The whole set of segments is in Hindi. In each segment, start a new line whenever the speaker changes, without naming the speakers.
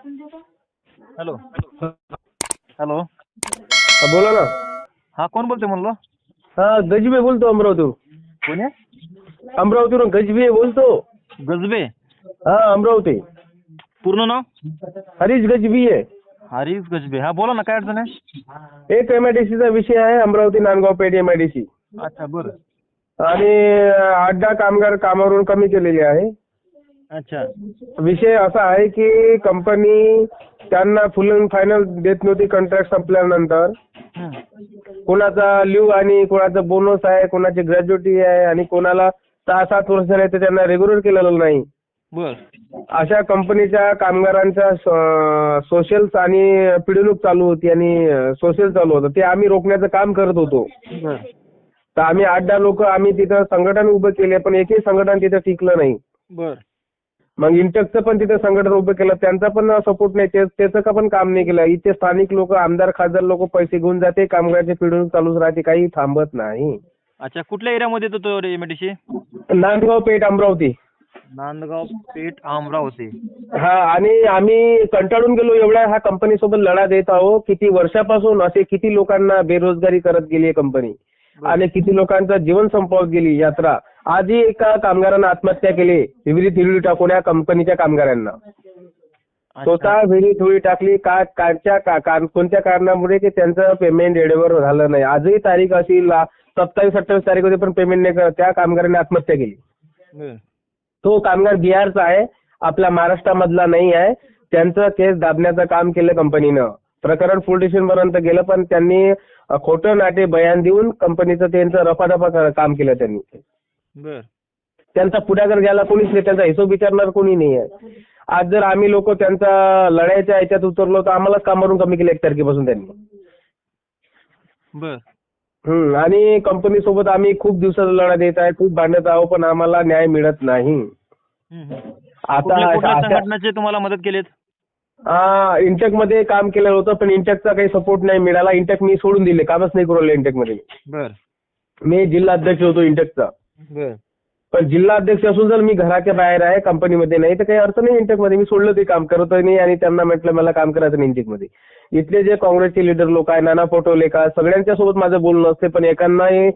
हॅलो हॅलो
बोला ना.
हा कोण बोलते म्हणलो?
हा गजबे बोलतो अमरावतीवरून.
कोण आहे?
अमरावतीवरून गजबे बोलतो.
गजबे?
हा अमरावती.
पूर्ण नाव?
हरीश गजबी आहे.
हरीश गजबे. हा बोला ना, काय अडचण आहे?
एक MIDCचा विषय आहे, अमरावती नांदगाव पेठ MIDC.
अच्छा बरं.
आणि 8-10 कामगार कामावरून कमी केलेले आहे.
अच्छा
विषय असा आहे की कंपनी त्यांना फुल अँड फायनल देत नव्हती कॉन्ट्रॅक्ट संपल्यानंतर. कोणाचा लिव्ह आणि कोणाचा बोनस आहे, कोणाची ग्रॅज्युटी आहे आणि कोणाला 6-7 वर्ष झाले तर त्यांना रेग्युलर केलेलं नाही.
बर.
अशा कंपनीच्या कामगारांच्या सोशल्स आणि पिढवणूक चालू होती आणि सोशल चालू होतं, ते आम्ही रोखण्याचं काम करत होतो.
बर
तर आम्ही 8-10 लोक आम्ही तिथं संघटन उभं केले, पण एकही संघटन तिथं टिकलं नाही.
बर.
मग इंटकचं पण तिथं संघटन उभं केलं, त्यांचा पण सपोर्ट नाही, त्याचं का पण काम नाही केलं. इथे स्थानिक लोक, आमदार खासदार लोक पैसे घेऊन जाते, कामगारांची पिढवणूक चालूच राहते, काही थांबत नाही.
अच्छा, कुठल्या एरियामध्ये येतो तो MIDC?
नांदगाव पेठ अमरावती.
नांदगाव पेठ अमरावती.
हा, आणि आम्ही कंटाळून गेलो, एवढ्या ह्या कंपनी सोबत लढा देत आहोत. किती वर्षापासून असे किती लोकांना बेरोजगारी करत गेली आहे कंपनी, आणि किती लोकांचं जीवन संपवत गेली यात्रा. आजही एका कामगारांना आत्महत्या केली, विहिरीत उडी टाकून या कंपनीच्या कामगारांना. स्वतः विहिरीत उडी टाकली कोणत्या कारणामुळे की त्यांचं पेमेंट वेळेवर झालं नाही. आजही तारीख अशी 27-28 तारीख होती पण पेमेंट नाही करत, त्या कामगारांनी आत्महत्या केली. तो कामगार बिहारचा आहे, आपल्या महाराष्ट्रामधला नाही आहे. त्यांचं केस दाबण्याचं काम केलं कंपनीनं. प्रकरण पोलीस स्टेशनपर्यंत गेलं, पण त्यांनी खोटं नाटे बयान देऊन कंपनीचं त्यांचं रफादफा काम केलं त्यांनी. त्यांचा पुढाकार घ्यायला कोणीच नाही, त्यांचा हिशोब विचारणार कोणी नाही आहे. आज जर आम्ही लोक त्यांचा लढाईच्या याच्यात उतरलो तर आम्हालाच कामावरून कमी केलं 1 तारखेपासून त्यांनी. आणि कंपनी सोबत आम्ही खूप दिवसाचा लढा देत आहे, खूप भांडत आहोत, पण आम्हाला न्याय मिळत नाही.
कुठल्या संघटनेचे तुम्हाला मदत केलीत?
इंटेक मध्ये काम केलं होतं, पण इंटेकचा काही सपोर्ट नाही मिळाला. इंटेक मी सोडून दिले, कामच नाही करू लागले इंटेक मध्ये. मी जिल्हा अध्यक्ष होतो इंटेकचा. पण जिल्हा अध्यक्ष असून जर मी घराच्या बाहेर आहे, कंपनीमध्ये नाही, तर काही अर्थ नाही इंटेक मध्ये. मी सोडलं ते काम करत नाही आणि त्यांना म्हटलं मला काम करायचं नाही इंटेक मध्ये. इथले जे काँग्रेसचे लीडर लोक आहे, नाना पटोले का, सगळ्यांच्या सोबत माझं बोलणं असते, पण एकांनाही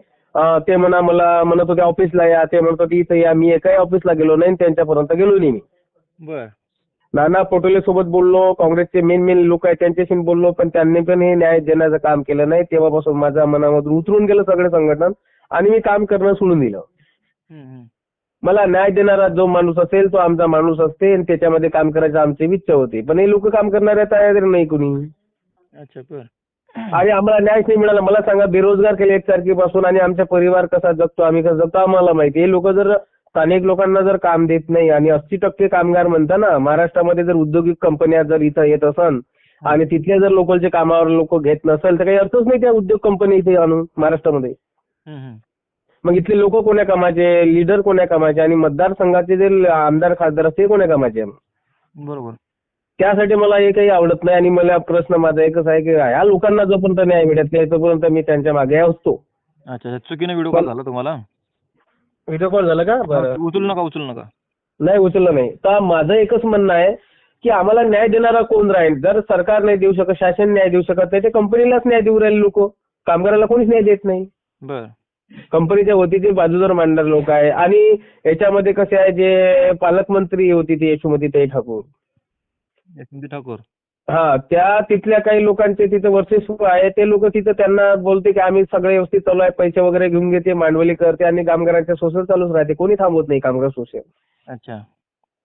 ते मला म्हणत होते ऑफिसला या, ते म्हणत होते इथं या. मी एकाही ऑफिसला गेलो नाही, त्यांच्यापर्यंत गेलो नाही मी. नाना पटोले सोबत बोललो, काँग्रेसचे मेन लोक आहेत त्यांच्याशी बोललो, पण त्यांनी पण हे न्याय देण्याचं काम केलं नाही. तेव्हापासून माझ्या मनामधून उतरून गेलं सगळे संघटन आणि मी काम करणं सोडून दिलं. मला न्याय देणारा जो माणूस असेल तो आमचा माणूस असते आणि त्याच्यामध्ये काम करायचं आमची इच्छा होती, पण हे लोक काम करणारे तयार नाही कुणी. आणि आम्हाला न्यायच नाही मिळाला. मला सांगा, बेरोजगार केले 1 तारखेपासून आणि आमचा परिवार कसा जगतो, आम्ही कसं जगतो आम्हाला माहिती. हे लोक जर स्थानिक लोकांना जर काम देत नाही आणि 80% कामगार म्हणता ना, महाराष्ट्रामध्ये जर औद्योगिक कंपन्या जर इथं येत असन आणि तिथले जर लोकलचे कामावर लोक घेत नसेल तर काही अर्थच नाही त्या उद्योग कंपनी इथे आणून महाराष्ट्रामध्ये. मग इथले लोक कोण्या कामाचे, लीडर कोण्या कामाचे आणि मतदारसंघाचे जे आमदार खासदार असते कोण्या कामाचे.
बरोबर.
त्यासाठी मला हे काही आवडत नाही. आणि मला प्रश्न माझा एकच आहे की ह्या लोकांना जोपर्यंत न्याय मिळत नाही तोपर्यंत मी त्यांच्या मागे असतो.
अच्छा, चुकीने व्हिडिओ कॉल झाला तुम्हाला?
व्हिडिओ कॉल झाला का? बरं,
उचलू नका.
नाही उचललं नाही. तर माझं एकच म्हणणं आहे की आम्हाला न्याय देणारा कोण राहील? जर सरकार नाही देऊ शकत, शासन न्याय देऊ शकत नाही, ते कंपनीलाच न्याय देऊ राहिले लोक. कामगाराला कोणीच न्याय देत नाही. कंपनीच्या वतीचे बाजू जर मांडणारे लोक आहे. आणि याच्यामध्ये कसे आहे, जे पालकमंत्री होती ती यशोमतीताई ठाकूर, त्या तिथल्या काही लोकांचे तिथं वर्चस्व आहे. ते लोक तिथं त्यांना बोलते की आम्ही सगळे व्यवस्थित चालू आहे, पैसे वगैरे घेऊन घेते, मांडवली करते आणि कामगारांच्या शोषण चालूच राहते. कोणी थांबवत नाही कामगार शोषण.
अच्छा.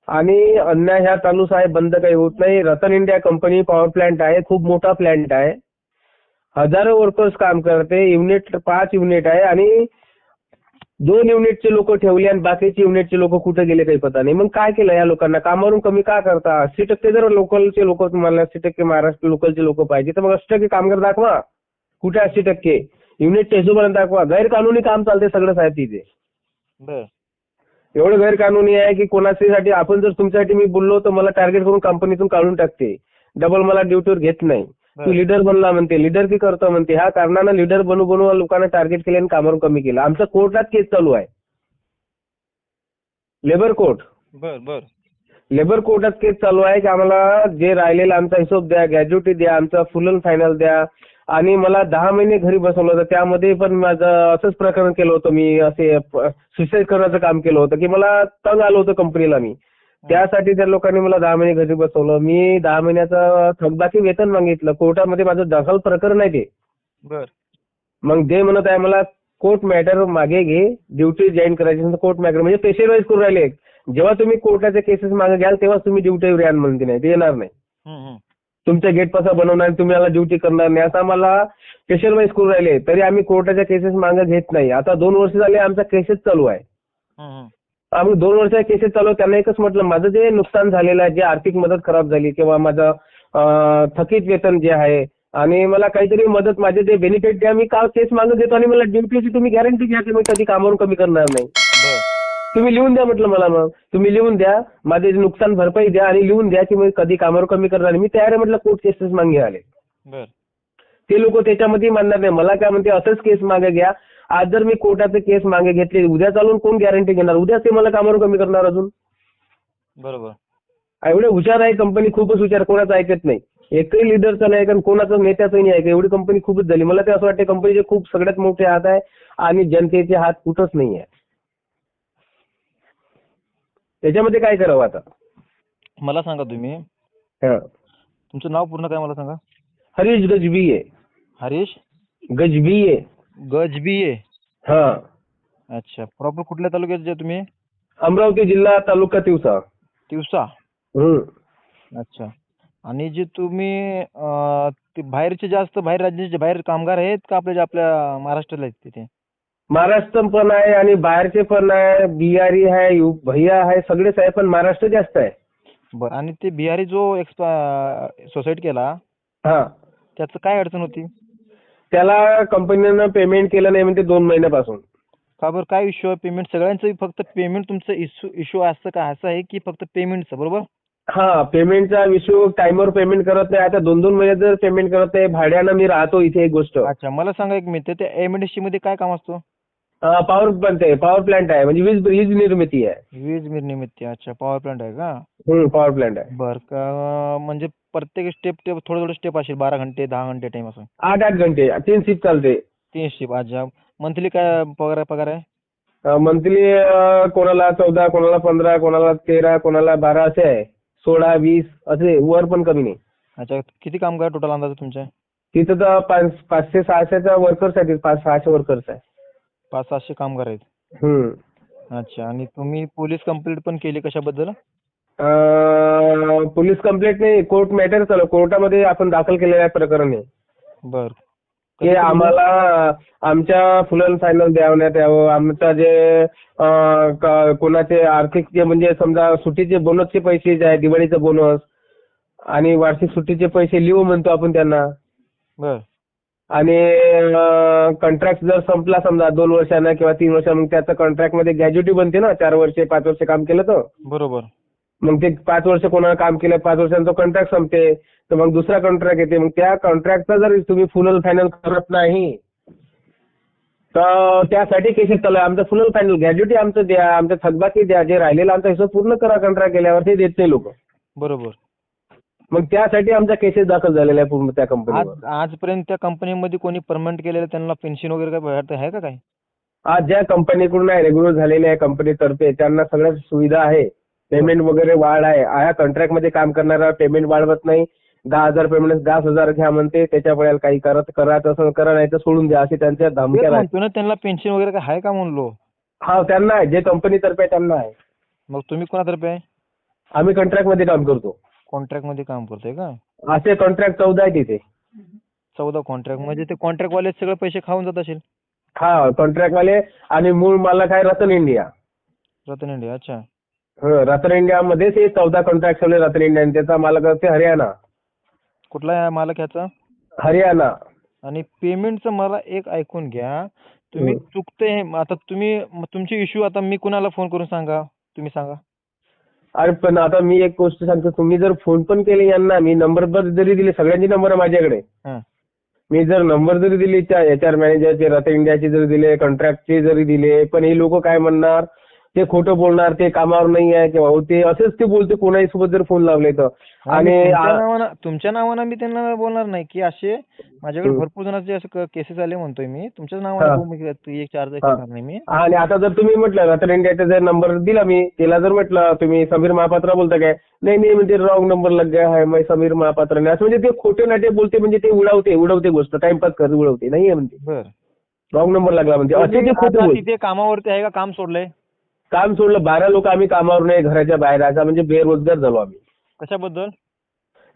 आणि
अन्याय ह्या चालूच आहे, बंद काही होत नाही. रतन इंडिया कंपनी पॉवर प्लांट आहे, खूप मोठा प्लांट आहे, हजारो वर्कर्स काम करते. युनिट 5 युनिट आहे आणि 2 युनिटचे लोक ठेवले आणि बाकीचे युनिटचे लोक कुठे गेले काही पता नाही. मग काय केलं या लोकांना? कामावरून कमी का करता? 80% जर लोकलचे लोक तुम्हाला 80% महाराष्ट्र लोकलचे लोक पाहिजे तर मग 80% कामगार दाखवा. कुठे 80% युनिटच्या हिशोबाने दाखवा. गैरकानूनी काम चालते सगळं साहेब तिथे. एवढं गैरकानूनी आहे की कोणासाठी आपण जर तुमच्यासाठी मी बोललो तर मला टार्गेट करून कंपनीतून काढून टाकते. डबल मला ड्युटीवर घेत नाही. तू लीडर बनला म्हणते, लीडर की करतो म्हणते. ह्या कारणानं लीडर बनू लोकांना टार्गेट केले आणि कामावरून कमी केलं. आमचं कोर्टात केस चालू आहे, लेबर कोर्ट. लेबर कोर्टात केस चालू आहे की आम्हाला जे राहिलेला आमचा हिशोब द्या, ग्रॅज्युटी द्या, आमचा फुल अँड फायनल द्या. आणि मला 10 महिने घरी बसवलं होतं. त्यामध्ये पण माझं असंच प्रकरण केलं होतं. मी असे सुसाईड करण्याचं काम केलं होतं की मला तंग आलं होतं कंपनीला मी. त्यासाठी त्या लोकांनी मला 10 महिने घरी बसवलं. मी 10 महिन्याचं थकबाकी वेतन मागितलं. कोर्टामध्ये माझं दाखल प्रकरण आहे ते.
बर.
मग जे म्हणत आहे मला कोर्ट मॅटर मागे घे, ड्युटी जॉईन करायची कोर्ट मॅटर म्हणजे पेशंट वाईज करून राहिले. जेव्हा तुम्ही कोर्टाचे केसेस मागे घ्याल तेव्हा तुम्ही ड्युटीवर याल म्हणते नाही, ते येणार नाही. तुमच्या गेट पासा बनवणार तुम्ही मला ड्युटी करणार नाही असं आम्हाला स्पेशल वाईज करून राहिले. तरी आम्ही कोर्टाच्या केसेस मागे घेत नाही. आता 2 वर्ष झाले आमचा केसेस चालू आहे. आम्ही 2 वर्षाच्या केसेस चालू आहे. त्यांना एकच म्हटलं माझं जे नुकसान झालेलं आहे, जे आर्थिक मदत खराब झाली किंवा माझं थकीत वेतन जे आहे आणि मला काहीतरी मदत माझे जे बेनिफिट द्या, मी का केस मागे घेतो आणि मला ड्युटीची तुम्ही गॅरंटी घ्या की मी कधी कामावरून कमी करणार नाही. तुम्ही लिहून द्या म्हटलं मला. मग तुम्ही लिहून द्या, माझे नुकसान भरपाई द्या आणि लिहून द्या की मी कधी कामावर कमी करणार नाही. मी तयार आहे म्हटलं कोर्ट केसेस मागे आले. ते लोक त्याच्यामध्ये मानणार नाही. मला काय म्हणते असंच केस मागे घ्या. आज जर मी कोर्टाचे केस मागे घेतले, उद्या चालून कोण गॅरंटी घेणार? उद्या ते मला कामावर कमी करणार अजून.
बरोबर.
एवढे हुशार आहे कंपनी, खूपच हुशार, कोणाचं ऐकत नाही. एकही लिडरचं नाही कारण कोणाचं नेत्याचंही नाही ऐकत. एवढी कंपनी खूपच झाली. मला ते असं वाटतं कंपनीचे खूप सगळ्यात मोठे हात आहे आणि जनतेचे हात कुठंच नाही आहे. त्याच्यामध्ये काय करावं आता?
मला सांगा तुम्ही,
हा,
तुमचं नाव पूर्ण काय मला सांगा?
हरीश गजबिये.
हरीश
गजबिये.
गजबिये.
हा.
अच्छा. प्रॉपर कुठल्या तालुक्याचे आहे तुम्ही?
अमरावती जिल्हा, तालुका तिवसा.
तिवसा. अच्छा. आणि जे तुम्ही ते बाहेरचे जास्त बाहेर राज्याचे बाहेर कामगार आहेत का आपल्या आपल्या महाराष्ट्राला आहेत तिथे?
महाराष्ट्र पण आहे आणि बाहेरचे पण आहे. बिहारी आहे, भैया आहे, सगळेच आहे पण महाराष्ट्र जास्त आहे.
बरं. आणि ते बिहारी जो सुसाईड केला,
हा,
त्याचं काय अडचण होती?
त्याला कंपनीनं पेमेंट केलं नाही म्हणते 2 महिन्यापासून.
का बरं? काय इश्यू आहे? पेमेंट सगळ्यांचं फक्त पेमेंट तुमचं इश्यू असं का असं आहे की फक्त पेमेंटचं? बरोबर.
हा, पेमेंटचा इश्यू. टाइमवर पेमेंट करत नाही. आता 2-2 महिने जर पेमेंट करत नाही. भाड्यानं मी राहतो इथे एक गोष्ट.
अच्छा. मला सांगा एक मिनिट, ते एमएनडीसी मध्ये काय काम असतं?
पॉवर प्लांट आहे म्हणजे वीज निर्मिती आहे.
वीज निर्मिती. अच्छा. पॉवर प्लांट आहे का?
पॉवर प्लांट आहे.
बरं. का म्हणजे प्रत्येक स्टेप थोडं स्टेप असेल, 12 घंटे 10 घंटे टाइम असं?
8-8 घंटे 3 शिफ्ट चालते.
3 शिफ्ट. अच्छा. मंथली काय पगार आहे?
मंथली कोणाला 14, कोणाला 15, कोणाला 13, कोणाला 12 असे आहे. 16, 20 असे, वर पण कमी नाही.
अच्छा. किती कामगार टोटल अंदाजे तुमचे?
तिथं तर 500-600 वर्कर्स आहेत. 500-600 वर्कर्स आहे.
500-700 कामगार आहेत. अच्छा. आणि तुम्ही पोलीस कंप्लेंट पण केली कशाबद्दल?
पोलीस कंप्लेंट नाही, कोर्ट मॅटर चालू. कोर्टामध्ये आपण दाखल केलेलं आहे प्रकरण आहे.
बर.
की आम्हाला आमच्या फुल अँड फायनल द्यावण्यात यावं. आमचं जे कोणाचे आर्थिक जे म्हणजे समजा सुट्टीचे बोनसचे पैसे जे आहे, दिवाळीचं बोनस आणि वार्षिक सुट्टीचे पैसे लिहू म्हणतो आपण त्यांना.
बर.
आणि कॉन्ट्रॅक्ट जर संपला समजा 2 वर्षांना किंवा 3 वर्षांना, मग त्याचं कॉन्ट्रॅक्टमध्ये ग्रॅज्युटी बनते ना. 4 वर्षे 5 वर्ष काम केलं तर.
बरोबर.
मग ते 5 वर्ष कोणाला काम केलं, 5 वर्षांचा कॉन्ट्रॅक्ट संपते, तर मग दुसरा कॉन्ट्रॅक्ट येते. मग त्या कॉन्ट्रॅक्टचा जर तुम्ही फुल अँड फायनल करत नाही तर त्यासाठी केसेस चालू आहे. आमचं फुल अँड फायनल ग्रॅज्युटी आमचं द्या, आमचं थकबाकी द्या, जे राहिलेला आमचा हिशोब पूर्ण करा. कॉन्ट्रॅक्ट केल्यावर ते देत नाही लोक.
बरोबर.
मग त्यासाठी आमचा केसेस दाखल झालेला आहे पूर्ण त्या कंपनीवर.
आजपर्यंत त्या कंपनीमध्ये कोणी परमनंट केलेलं त्यांना पेन्शन वगैरे काय भेटत आहे का काही?
आज ज्या कंपनीकडून आहे रेग्युलर झालेल्या आहे कंपनीतर्फे त्यांना सगळ्या सुविधा आहे. पेमेंट वगैरे वाढ आहे. आया कॉन्ट्रॅक्टमध्ये काम करणारा पेमेंट वाढवत नाही. 10,000 पेमेंट 10,000 घ्या म्हणते. त्याच्या वेळेला काही करायचं असं करा, नाही तर सोडून द्या, अशी त्यांच्या धमक्या आहेत.
त्यांना पेन्शन वगैरे काय आहे का म्हणलो?
हा, त्यांना आहे. जे कंपनीतर्फे आहे त्यांना आहे.
मग तुम्ही कोणातर्फे आहे?
आम्ही कॉन्ट्रॅक्टमध्ये काम करतो.
कॉन्ट्रॅक्ट मध्ये काम करतोय का?
असे कॉन्ट्रॅक्ट 14 आहे तिथे.
14 कॉन्ट्रॅक्ट म्हणजे ते कॉन्ट्रॅक्ट वाले सगळे पैसे खाऊन जात असेल?
हा, कॉन्ट्रॅक्ट वाले. आणि मूळ मालक आहे रतन इंडिया.
रतन इंडिया. अच्छा.
रतन इंडिया मध्येच हे 14 कॉन्ट्रॅक्ट ठेवले रतन इंडिया. त्याचा मालक असते हरियाणा.
कुठला आहे मालक ह्याचा?
हरियाणा.
आणि पेमेंटचं मला एक ऐकून घ्या. तुम्ही चुकते आता तुम्ही तुमची इश्यू आता मी कुणाला फोन करून सांगा? तुम्ही सांगा.
अरे पण आता मी एक गोष्ट सांगतो. तुम्ही जर फोन पण केले यांना, मी नंबर जरी दिले, सगळ्यांचे नंबर आहे माझ्याकडे. मी जर नंबर जरी दिली त्या HR मॅनेजरचे, रतन इंडियाचे जरी दिले, कॉन्ट्रॅक्टचे जरी दिले, पण हे लोक काय म्हणणार ते खोटं बोलणार, ते कामावर नाही आहे किंवा ते असेच ते बोलते कोणाही सोबत जर फोन लावले तर.
आणि
आणि
तुमच्या नावानं मी त्यांना बोलणार नाही की असे माझ्याकडे
हं.
भरपूर जणांचे असं केसेस आले म्हणतोय मी. तुमच्याच
हा,
नावानं एक चार्ज
हा.
करणार नाही मी.
आणि आता जर तुम्ही म्हटलं रतन इंडियाचा जर नंबर दिला मी त्याला जर म्हटलं तुम्ही समीर महापात्रा बोलता काय, नाही नाही म्हणजे रॉंग नंबर लग गया है मैं समीर महापात्रा नाही, असं म्हणजे ते खोटे नाटे बोलते, म्हणजे ते उडवते गोष्ट, टाइमपास कर उडवते, नाही आहे म्हणते,
बर.
रॉंग नंबर लागला म्हणजे असे ते खोटे
आता
बोलते.
तिथे कामावरती आहे का काम सोडलंय?
काम सोडलं, 12 लोक आम्ही कामावर नाही, घराच्या बाहेर आता म्हणजे बेरोजगार झालो आम्ही.
कशाबद्दल?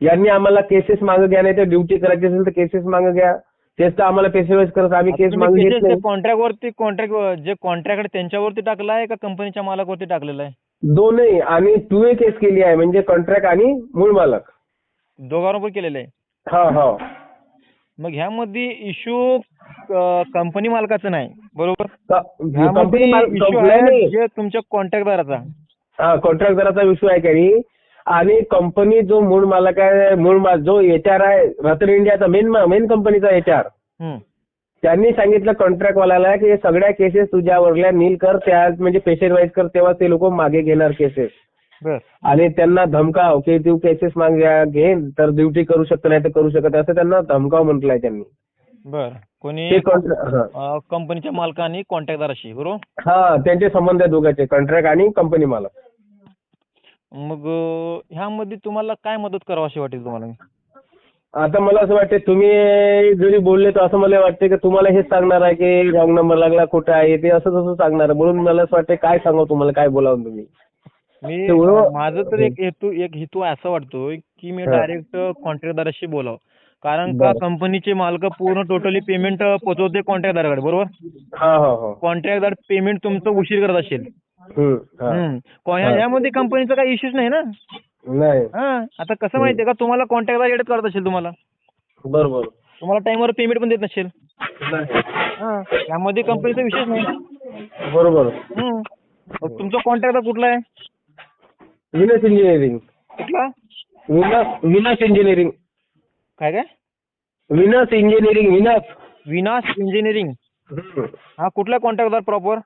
यांनी आम्हाला केसेस मागे घ्या, नाही तर ड्युटी करायची असेल तर केसेस मागे घ्या, तेच तर आम्हाला पैसे वेस्ट करत आम्ही केस मागे घेत नाही.
कॉन्ट्रॅक्ट जे कॉन्ट्रॅक्ट आहे त्यांच्यावरती टाकला आहे का कंपनीच्या मालकावरती टाकलेला आहे?
दोनही, आणि 2A केस केली आहे, म्हणजे कॉन्ट्रॅक्ट आणि मूळ मालक.
दोघांवर केलेलं आहे.
हा हा.
मग ह्यामध्ये इश्यू कंपनी मालकाचं नाही, बरोबर?
कंपनी
ह्यामध्ये इश्यू
नाही
आहे
नाही.
जे तुमच्या कॉन्ट्रॅक्टदाराचा.
हा, कॉन्ट्रॅक्टदाराचा विषय आहे काही, आणि कंपनी जो मूळ मालक आहे, जो HR आहे रतन इंडियाचा मेन कंपनीचा HR,
हम्म.
त्यांनी सांगितलं कॉन्ट्रॅक्टवाल्याला की हे सगळ्या केसेस तुझ्यावरल्या नील कर, त्या म्हणजे पेशंट वाईज कर, तेव्हा ते लोक मागे घेणार केसेस.
बर.
आणि त्यांना धमकाव की तू केसेस मागे घेन तर ड्युटी करू शकतो, नाही तर करू शकत, असं त्यांना धमकाव म्हटलंय त्यांनी.
बर. कोणी
ते
कंपनीच्या मालकाने कॉन्ट्रॅक्टदाराशी, बरोबर?
हा, त्यांचे संबंध आहे दोघांचे, कॉन्ट्रॅक्ट आणि कंपनी मालक.
मग ह्यामध्ये तुम्हाला काय मदत करावं अशी वाटेल तुम्हाला?
आता मला असं वाटतं तुम्ही जरी बोलले तर असं मला वाटतं की तुम्हाला हेच सांगणार आहे की रॉंग नंबर लागला, कुठं आहे ते, असं तसं सांगणार आहे. म्हणून मला असं वाटतं काय सांगावं तुम्हाला, काय बोलावं तुम्ही.
माझं तर एक हेतू असा वाटतोय की मी
हा.
डायरेक्ट कॉन्ट्रॅक्टदाराशी बोलावं. कारण का
बरं.
कंपनीचे मालक पूर्ण टोटली पेमेंट पोहोचवते कॉन्ट्रॅक्टदाराकडे, बरोबर?
हा हा हा.
कॉन्ट्रॅक्टदार पेमेंट तुमचं उशीर करत असेल.
हा.
यामध्ये कंपनीचा काही इश्यूच नाही ना.
नाही.
आता कसं माहितीये का, तुम्हाला कॉन्ट्रॅक्टदार एडिट करत असेल,
बरोबर.
तुम्हाला टाइमवर पेमेंट पण देत नसेल.
नाही.
यामध्ये कंपनीचा विषयच नाही.
बरोबर.
मग तुमचा कॉन्ट्रॅक्टर कुठला आहे?
Venus engineering.
कुठला?
Venus engineering.
काय?
Venus engineering.
विनाश इंजिनिअरिंग. हा, कुठला कॉन्ट्रॅक्टदार प्रॉपर?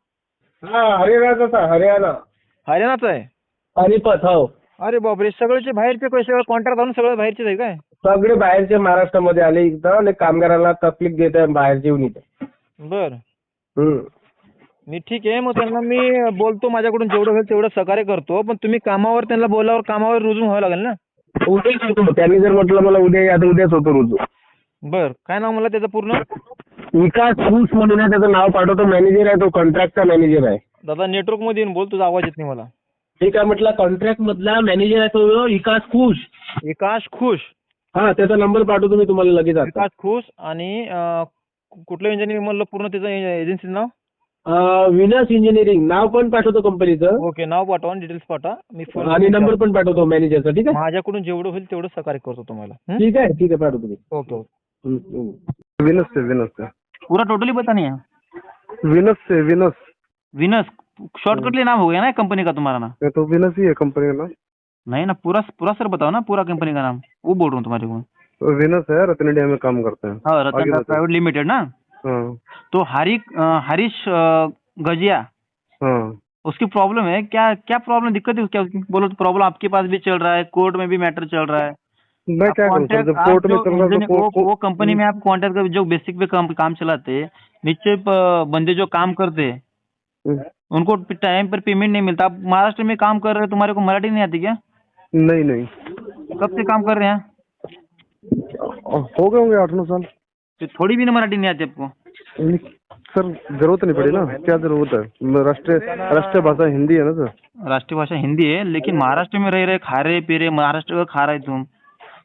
हा, हरियाणा.
हरियाणाचा आहे.
पानिपत. हो.
अरे बापरे, सगळेचे बाहेरचे पैसे कॉन्ट्रॅक्ट आणून सगळे बाहेरचेच आहे काय?
सगळे बाहेरचे महाराष्ट्रामध्ये आले इथं, आणि कामगाराला तकलीफ देत आहे बाहेरचे येऊन इथे.
बर. मी ठीक आहे, मग त्यांना मी बोलतो, माझ्याकडून जेवढं होईल तेवढं सहकार्य करतो. पण तुम्ही कामावर त्यांना बोलावर कामावर रुजू व्हावं लागेल ना.
उद्याच होतो. त्यांनी जर म्हटलं मला उद्या या तर उद्याच होतो रुजू.
बर. काय नाव मला त्याचं पूर्ण?
विकास खुश म्हणून आहे त्याचं नाव, पाठवतो. मॅनेजर आहे तो, कॉन्ट्रॅक्टचा मॅनेजर आहे.
दादा नेटवर्क मध्ये येऊन बोल, तुझा आवाज येत नाही मला.
ठीक आहे, म्हटलं कॉन्ट्रॅक्ट मधला मॅनेजर आहे तो विकास खुश.
विकास खुश.
हा, त्याचा नंबर पाठवतो मी तुम्हाला लगेच आता.
विकास खुश. आणि कुठलं इंजिनिअरिंग म्हणलं पूर्ण त्याचं एजन्सीचं नाव?
Venus engineering. नाव पण पाठवतो कंपनीचं.
ओके, नाव पाठवा आणि डिटेल्स पाठवा. मी
आणि नंबर पण पाठवतो मॅनेजरचा. ठीक आहे,
माझ्याकडून जेवढं होईल तेवढं सहकार्य करतो तुम्हाला.
ठीक आहे पाठवतो मी.
ओके.
विनस से
पूरा टोटली बता नहीं है।
विनस से
विनस शॉर्टकटली नाम हो गया ना कंपनी का तुम्हारा नाम?
तो विनस ही है कंपनी का नाम।
नहीं ना, पूरा पूरा सर बताओ ना, पूरा कंपनी का नाम, वो बोल रहा हूँ तुम्हारे को।
विनस है, रतन इंडिया में काम करते हैं।
हाँ, रतन प्राइवेट लिमिटेड ना।
हाँ
तो हरीश गजिया,
हाँ।
उसकी प्रॉब्लम है क्या? क्या प्रॉब्लम, दिक्कत है क्या उसकी? बोलो तो प्रॉब्लम आपके पास भी चल रहा है, कोर्ट में भी मैटर चल रहा है।
मैं क्या करूं सर, जब कोर्ट में चल रहा है तो
वो कंपनी में आप कॉन्ट्रैक्ट का जो बेसिक पे काम चलाते, नीचे बंदे जो काम करते उनको टाइम पर पेमेंट नहीं मिलता। आप महाराष्ट्र में काम कर रहे हो, तुम्हारे को मराठी नहीं आती क्या?
नहीं नहीं।
कब से काम कर रहे हैं?
हो गए होंगे 8-9 साल।
तो थोड़ी भी ना मराठी नहीं आती आपको?
सर जरूरत नहीं पड़ी ना, क्या जरूरत है, राष्ट्रीय भाषा हिंदी है ना सर।
राष्ट्रीय भाषा हिंदी है, लेकिन महाराष्ट्र में रह रहे, खा रहे पी रहे, महाराष्ट्र का खा रहे तुम।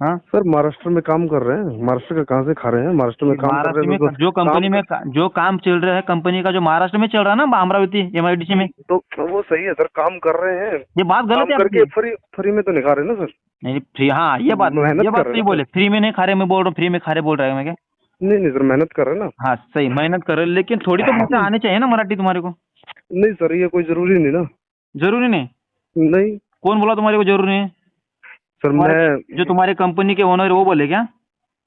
हाँ
सर, महाराष्ट्र में काम कर रहे हैं, महाराष्ट्र का कहाँ से खा रहे हैं, महाराष्ट्र में काम कर रहे हैं तो
जो कंपनी में जो काम चल रहा है, कंपनी का जो महाराष्ट्र में चल रहा है ना, अमरावती MIDC में,
तो वो सही है सर, काम कर रहे हैं।
ये बात गलत है
करके
आपकी।
फ्री में तो नहीं खा रहे ना सर।
नहीं फ्री, हाँ ये बात सही बोले, फ्री में नहीं खा रहे, मैं बोल रहा हूँ फ्री में खा रहे बोल रहा है मैं क्या?
नहीं सर, मेहनत कर रहे हैं ना।
हाँ सही, मेहनत कर रहे, लेकिन थोड़ी तो भाषा आनी चाहिए ना मराठी तुम्हारे को।
नहीं सर, ये कोई जरूरी नहीं ना।
जरूरी नहीं?
नहीं।
कौन बोला तुम्हारे को जरूरी नहीं?
सर मैं,
जो तुम्हारे कंपनी के ओनर वो बोले क्या?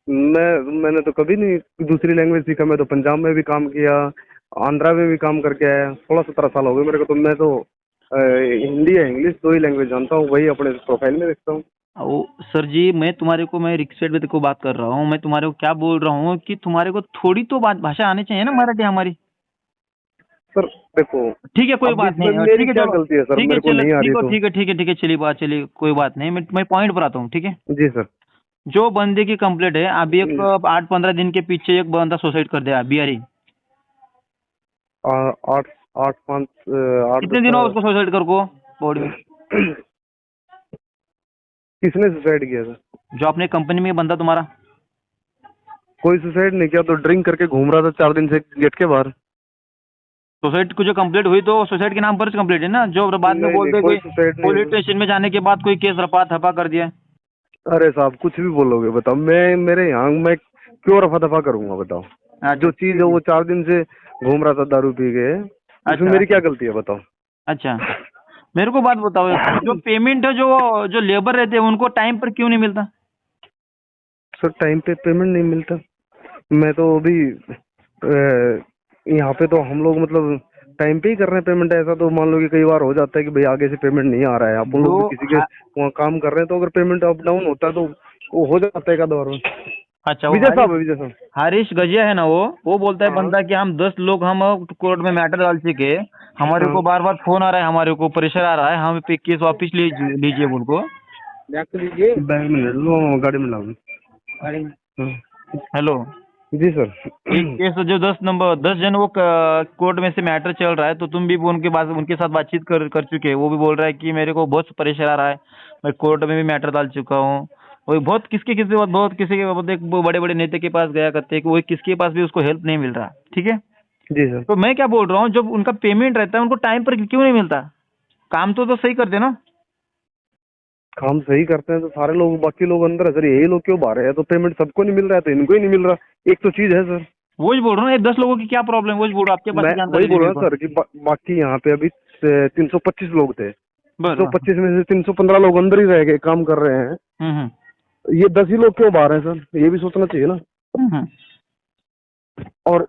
मैंने तो कभी नहीं दूसरी लैंग्वेज सीखा। मैं तो पंजाब में भी काम किया, आंध्रा में भी काम करके आया, 16-17 साल हो गए मेरे को। तो मैं तो
हिंदी या इंग्लिश 2 ही लैंग्वेज जानता हूँ, वही अपने प्रोफाइल में देखता हूँ।
ओ सर जी, मैं रिक्वेस्ट पे को बात कर रहा हूँ। मैं तुम्हारे को क्या बोल रहा हूँ कि तुम्हारे को थोड़ी तो भाषा आनी चाहिए ना, मराठी हमारी।
सर देखो,
ठीक है, कोई
अब
बात
इसमें
नहीं।
मेरी
ठीक है,
क्या
चलो।
गलती है सर,
ठीक है,
मेरे को
चलो,
नहीं आ रही
ठीक है,
तो।
ठीक है, ठीक है, ठीक है, चलिए कोई बात नहीं। मैं पॉइंट पर आता हूँ, ठीक है।
जी सर।
जो बंदे की कंप्लेंट है, अभी एक 8-15 दिन के पीछे एक बंदा सुसाइड कर दिया, बिहारी।
8 8 5 8
कितने दिन हुआ उसको सुसाइड कर को बॉडी में?
किसने सुसाइड किया था?
जो अपने कंपनी में बंदा तुम्हारा।
कोई सुसाइड नहीं किया, तो ड्रिंक करके घूम रहा था 4 दिन से गेट के बाहर।
सुसाइड को जो कंप्लेंट हुई तो सुसाइड के नाम पर कंप्लेंट है ना, जो बाद में
नहीं नहीं,
बोलते
कोई
कि
सुसाइड नहीं
पुलिस
है।
स्टेशन में जाने के बाद कोई केस रफा थपा कर दिया।
अरे साहब, कुछ भी बोलोगे बताओ, मेरे यहाँ मैं क्यों रफा दफा करूंगा बताओ?
अच्छा,
जो चीज है वो 4 दिन से घूम रहा था दारू पी के, उसमें
अच्छा,
मेरी क्या गलती है बताओ?
अच्छा। मेरे को बात बताओ, जो पेमेंट है, जो जो लेबर रहते हैं उनको टाइम पर क्यों नहीं मिलता?
सर टाइम पे पेमेंट नहीं मिलता। मैं तो अभी यहाँ पे तो हम लोग मतलब टाइम पे ही कर रहे हैं पेमेंट। ऐसा तो मान लो कि कई बार हो जाता है कि भाई आगे से पेमेंट नहीं आ रहा है, अपन लोग
जो
भी किसी के वहाँ काम कर रहे हैं, तो अगर पेमेंट अप डाउन होता है तो वो हो जाता है एक आध बार में।
अच्छा, वो
विजय साहब है, विजय साहब।
हरीश गजिया है ना, वो बोलता है
हाँ
बंदा कि हम 10 लोग हम कोर्ट में मैटर डाल चुके, हमारे
हाँ।
को बार बार फोन आ रहा है, हमारे को प्रेशर आ रहा है, हम पे केस वापस लीजिए उनको।
बैग में ले लो, गाड़ी में लाओ। हाँ।
हेलो।
जी सर।
एक केस जो 10 जन वो कोर्ट में से मैटर चल रहा है, तो तुम भी उनके साथ बातचीत कर चुके हैं। वो भी बोल रहा है कि मेरे को बहुत प्रेशर आ रहा है, मैं कोर्ट में भी मैटर डाल चुका हूँ। वो बहुत किसी के बाद एक बड़े बड़े नेता के पास गया करते हैं कि वो किसके पास भी उसको हेल्प नहीं मिल रहा। ठीक है,
जी सर।
तो मैं क्या बोल रहा हूँ, जब उनका पेमेंट रहता है उनको टाइम पर क्यों नहीं मिलता? काम तो सही कर देना।
काम सही करते हैं तो सारे लोग, बाकी लोग अंदर है सर, यही लोग क्यों बाहर है? तो पेमेंट सबको नहीं मिल रहा है तो इनको ही नहीं मिल रहा। एक तो चीज है सर।
वही बोल रहा हूँ, ये 10 लोगों की क्या प्रॉब्लम, वही बोल रहा हूँ, आपके पास
मैं
से जानकारी
वही
नहीं
बोल रहा
मेरे
हूँ
को।
सर कि बाकी यहाँ पे अभी 325 लोग थे।
बस।
325 में से 315 लोग अंदर ही रह गए, काम कर रहे हैं।
हम्म,
ये 10 ही लोग क्यों बाहर हैं सर? ये भी सोचना चाहिए ना।
हम्म।
और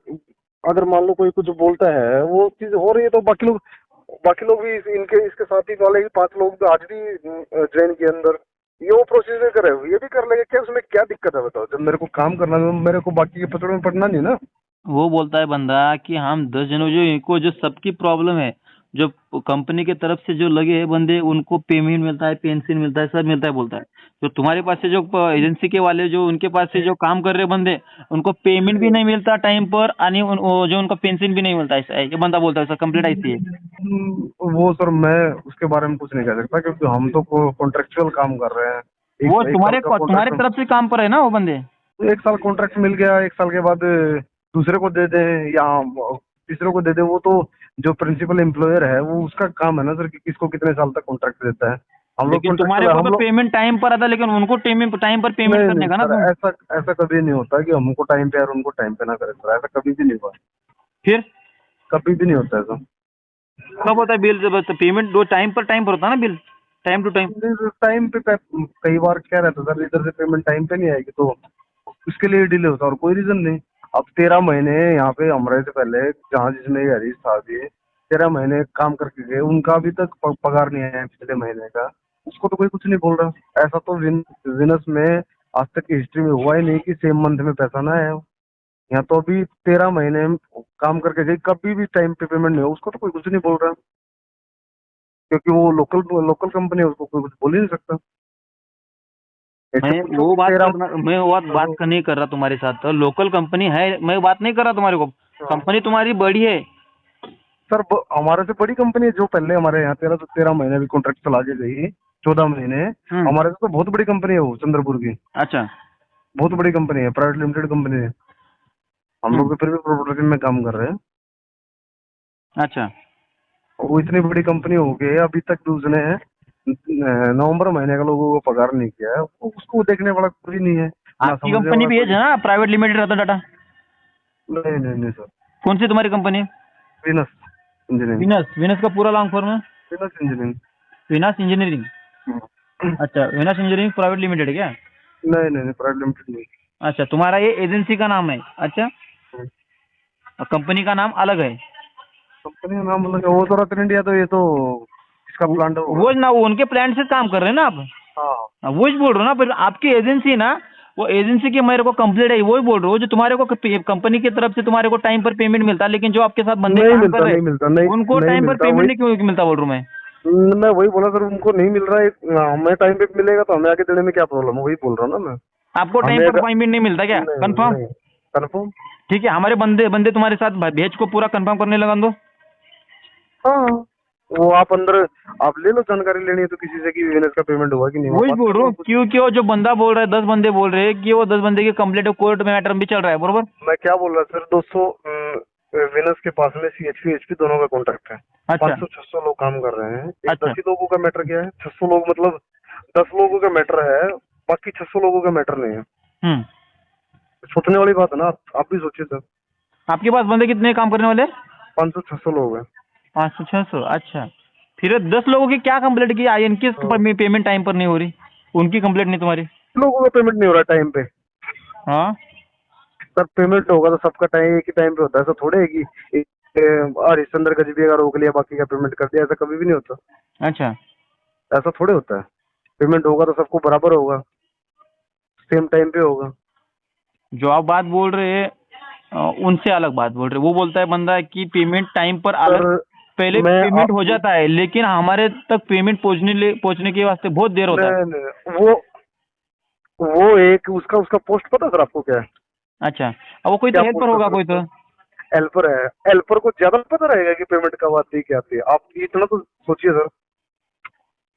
अगर मान लो कोई कुछ बोलता है, वो चीज हो रही है, तो बाकी लोग भी इनके इसके साथी वाले ही 5 लोग भी आज भी ट्रेन के अंदर ये वो प्रोसीजर करे हुए, ये भी कर लेंगे क्या? उसमें क्या दिक्कत है बताओ? जब मेरे को काम करना है, मेरे को बाकी के पचड़ों में पड़ना नहीं ना।
वो बोलता है बंदा कि हम 10 जनों, जो इनको जो सबकी प्रॉब्लम है, जो कंपनी के तरफ से जो लगे हैं बंदे, उनको पेमेंट मिलता है, पेंशन मिलता है, सब मिलता है, बोलता है। जो तुम्हारे पास से जो एजेंसी के वाले जो उनके पास से जो काम कर रहे बंदे, उनको पेमेंट भी नहीं मिलता टाइम पर, आणि जो उनका पेंशन भी नहीं मिलता, ऐसा है ये बंदा बोलता है। सर कंप्लीट ऐसी है।
वो सर मैं उसके बारे में कुछ नहीं कह सकता, क्योंकि हम तो कॉन्ट्रेक्चुअल काम कर रहे हैं।
वो
एक साल का
तुम्हारे
कॉन्ट्रैक्ट,
तरफ से काम पर है ना वो बंदे।
1 साल कॉन्ट्रैक्ट मिल गया, 1 साल के बाद दूसरे को दे दें या तीसरे को दे दें, वो तो जो प्रिंसिपल एम्प्लॉयर है वो उसका काम है ना सर, कि किसको कितने साल तक कॉन्ट्रैक्ट देता है। हम लोग
लेकिन तुम्हारे
कॉन्ट्रेक्चुअल है,
को
हम
तो
लोग।
पेमेंट टाइम पर आता, लेकिन उनको टाइम पर पेमेंट
नहीं
करने
नहीं
का ना
सर,
तुम।
ऐसा ऐसा कभी नहीं होता कि हमको टाइम पे और उनको टाइम पे ना करें सर, ऐसा कभी भी नहीं हुआ।
फिर
कभी भी नहीं होता ऐसा।
कब होता है बिल? जब पेमेंट दो टाइम पर होता है ना, bill time to time.
Time पे कई बार क्या रहता है सर, इधर से पेमेंट टाइम पे नहीं आएगी तो उसके लिए डिले होता है, और कोई रीजन नहीं। अब 13 महीने यहाँ पे हमारे से पहले जहाँ जिसमें हरीश था भी 13 महीने काम करके गए, उनका अभी तक पगार नहीं आया पिछले महीने का। उसको तो कोई कुछ नहीं बोल रहा। ऐसा तो विनस में आज तक की हिस्ट्री में हुआ ही नहीं कि सेम मंथ में पैसा ना आया हो। यहाँ तो अभी 13 महीने काम करके गई, कभी भी टाइम पे पेमेंट नहीं हो, उसको तो कोई कुछ नहीं बोल रहा, क्योंकि वो लोकल कंपनी है, उसको कोई कुछ बोल ही नहीं सकता। ऐसे पूछो कि 13।
मैं वो बात नहीं कर रहा तुम्हारे साथ। तो लोकल कंपनी है, मैं बात नहीं कर रहा तुम्हारे को। कंपनी तुम्हारी बड़ी है।
सर हमारे से बड़ी कंपनी है, जो पहले हमारे यहाँ 13 महीने भी कॉन्ट्रैक्ट चला के गई, 14 महीने। हमारे से तो बहुत बड़ी कंपनी है वो, चंद्रपुर की।
अच्छा।
बहुत बड़ी कंपनी है, प्राइवेट लिमिटेड कंपनी है। हम लोग तो फिर भी प्रोडक्शन में काम कर रहे हैं।
अच्छा।
वो इतनी बड़ी कंपनी हो गई, अभी तक भी उसने नवंबर महीने का लोगों को पगार नहीं किया है। उसको देखने वाला कोई नहीं है, ना
आपकी
समझने
कंपनी
वाला
भी है
कोई।
ना, प्राइवेट लिमिटेड रतन टाटा?
नहीं नहीं नहीं सर।
कौन सी तुम्हारी कंपनी?
Venus engineering.
विनस का पूरा लॉन्ग फॉर्म है?
Venus engineering.
विनास इंजीनियरिंग। अच्छा, विनास इंजीनियरिंग प्राइवेट लिमिटेड है क्या?
नहीं नहीं नहीं, प्राइवेट लिमिटेड नहीं।
अच्छा, तुम्हारा ये एजेंसी का नाम है? अच्छा, और कंपनी का नाम अलग है?
कंपनी का नाम अलग है, वो तो रतन इंडिया, तो ये तो जिसका प्लांट है
वो ना, वो उनके प्लांट से काम कर रहे हैं ना आप?
हाँ
वो ही बोल रहा हूँ ना, फिर आपकी एजेंसी ना, वो एजेंसी की मेरे को कंप्लेंट है, वो ही बोल रहा हूँ, जो तुम्हारे को कंपनी की तरफ से तुम्हारे को टाइम पर पेमेंट मिलता है, लेकिन जो आपके साथ बंदे
नहीं
काम कर
मिलता,
रहे
नहीं
हैं
मिलता, नहीं
उनको
नहीं
टाइम पर
मिलता।
पेमेंट
वही
नहीं क्यों मिलता बोल रहा हूँ मैं।
मैं वही बोला सर, उनको नहीं मिल रहा है, हमें टाइम पे मिलेगा तो हमें आगे देने में क्या प्रॉब्लम है, वही बोल रहा हूँ ना मैं।
आपको टाइम
हमें
पर पेमेंट नहीं मिलता क्या,
नहीं
कंफर्म?
नहीं कन्फर्म।
ठीक है, हमारे बंदे बंदे तुम्हारे साथ भेज को पूरा कंफर्म करने लगा दो।
हाँ, वो आप अंदर आप ले लो, जानकारी लेनी है तो किसी से कि वीएनएस का पेमेंट हुआ कि नहीं हुआ,
वही
बात
बोल
कर
रहा
लो
हूँ,
कुछ।
क्योंकि वो जो बंदा बोल रहा है, 10 बंदे बोल रहे हैं कि वो 10 बंदे की कंप्लेंट कोर्ट में मैटर भी चल रहा है, बरोबर?
मैं क्या बोल रहा सर, 200 वीएनएस के पास में सीएचपी एचपी दोनों का कॉन्ट्रैक्ट है।
अच्छा
500-600 लोग काम कर रहे हैं, एक
अच्छा
10 ही लोगों का मैटर क्या है, 600 लोग मतलब 10 लोगों का मैटर है, बाकी 600 लोगों का मैटर नहीं है।
हम्म।
सोचने वाली बात है ना, आप भी सोचिए सर।
आपके पास बंदे कितने काम करने वाले?
500-600 लोग हैं।
500-600, अच्छा। फिर 10 लोगों की क्या कंप्लेंट की आई, इनकी पेमेंट टाइम पर नहीं हो रही, उनकी कंप्लेंट नहीं तुम्हारी?
लोगों का पेमेंट नहीं हो रहा टाइम पे।
हाँ।
सर पेमेंट होगा तो सबका टाइम एक ही टाइम पे होता है, ऐसा थोड़े है कि हरिश्चंद्र गजबी का रोक लिया बाकी का पेमेंट कर दिया, ऐसा कभी भी नहीं होता।
अच्छा,
ऐसा थोड़े होता है, पेमेंट होगा तो सबको बराबर होगा, सेम टाइम पे होगा।
जो आप बात बोल रहे हैं उनसे अलग बात बोल रहे हैं। वो बोलता है बंदा कि पेमेंट टाइम पर अलग,
सर
पहले
मैं
पेमेंट हो
आप
जाता है, लेकिन हमारे तक पेमेंट पहुंचने के वास्ते बहुत देर होता है।
नहीं नहीं, वो एक उसका उसका पोस्ट पता है सर आपको क्या है?
अच्छा, अब वो कोई तो
क्या
हेल्पर
पोस्ट है
होगा
सर
कोई
उसका?
तो।
हेल्पर है। हेल्पर को ज्यादा पता रहेगा कि पेमेंट कब आती है क्या आती है, आप इतना तो सोचिए सर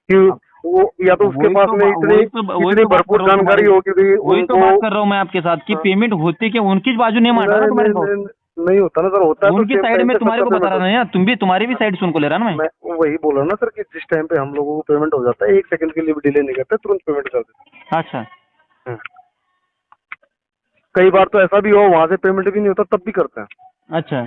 कि
अब
वो या तो उसके पास में इतनी
वही
इतनी
तो बात कर
भरपूर
रहा हूँ
जानकारी
तुम्हारी,
होगी भी
वही तो
उनको।
बात कर रहा हूँ मैं आपके साथ कि
हाँ,
पेमेंट होती क्या, उनकी बाजू नहीं मान रहा ना
नहीं
तुम्हारे
नहीं
को।
नहीं नहीं होता ना सर, होता है तो
उनकी
सेम
साइड
टाइम
में
पे
तुम्हारे
सबका
को बता
पेमेंट
रहा
होता
ना, तुम भी तुम्हारी भी साइड सुन को ले रहा ना मैं।
है। मैं वही बोल रहा हूँ ना सर कि जिस टाइम पे हम लोगों को पेमेंट हो जाता है, 1 सेकंड के लिए भी डिले नहीं करते, तुरंत पेमेंट कर देते
अच्छा
हैं। कई बार तो ऐसा भी हो वहां से पेमेंट भी नहीं होता तब भी करते हैं,
अच्छा।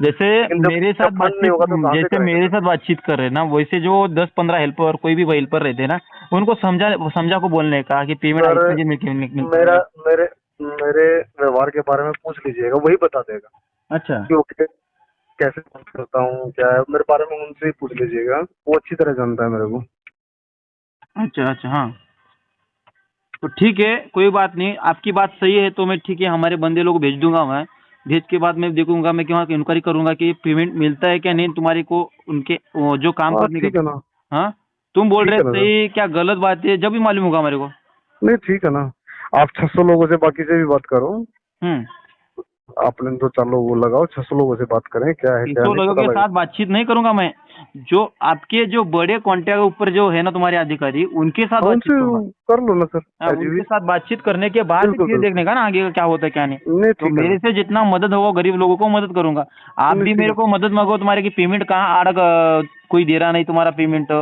जैसे
लेकिन जब
मेरे
जब
साथ
फंड नहीं
बातचीत
होगा तो कहाँ से
जैसे
करेंगे
मेरे
सर।
साथ बातचीत कर रहे हैं ना, वैसे जो 10-15 हेल्पर कोई भी हेल्पर रहते हैं ना, उनको समझा को बोलने का कि पेमेंट
सर
इतने दिन में क्यों मिलता
मेरा
है।
मेरे मेरे व्यवहार के बारे में पूछ लीजिएगा, वही बता देगा
अच्छा
कि ओके कैसे बात करता हूँ क्या है, मेरे बारे में उनसे ही पूछ लीजिएगा, वो अच्छी तरह जानता है मेरे को।
अच्छा अच्छा, हाँ। तो ठीक है, कोई बात नहीं, आपकी बात सही है, तो मैं ठीक है हमारे बंदे लोग भेज दूंगा। मैं भेज के बाद मैं देखूंगा, मैं क्या इंक्वायरी करूंगा कि पेमेंट मिलता है क्या नहीं तुम्हारे को, उनके वो जो काम
हाँ
करने
ठीक
के।
है ना,
हाँ, तुम बोल
ठीक
रहे
है ना सर।
सही क्या गलत बात है जब भी मालूम होगा मेरे को।
नहीं ठीक है ना, आप 600 लोगों से बाकी से भी बात करो,
हम्म।
आपने 2-4 लोग वो लगाओ, 600 लोगों से बात करें क्या है क्या
300
नहीं
लोगों
पता
के
लगे।
साथ बातचीत नहीं करूंगा मैं, जो आपके जो बड़े कॉन्टैक्ट ऊपर जो है ना तुम्हारे अधिकारी, उनके साथ
हाँ
बातचीत
उनसे
करूंगा।
कर लो ना
हाँ,
सर, एज
उनके साथ बातचीत करने के बाद ही
बिल्कुल
फिर
बिल्कुल।
देखने का ना आगे का क्या होता है क्या नहीं।
नहीं
तो
ठीक है
मेरे
ना,
से जितना मदद होगा गरीब लोगों को मदद करूंगा। आप
नहीं
भी
ठीक
मेरे को मदद मांगो तुम्हारे की पेमेंट कहाँ अड़ग, कोई दे रहा नहीं तुम्हारा पेमेंट,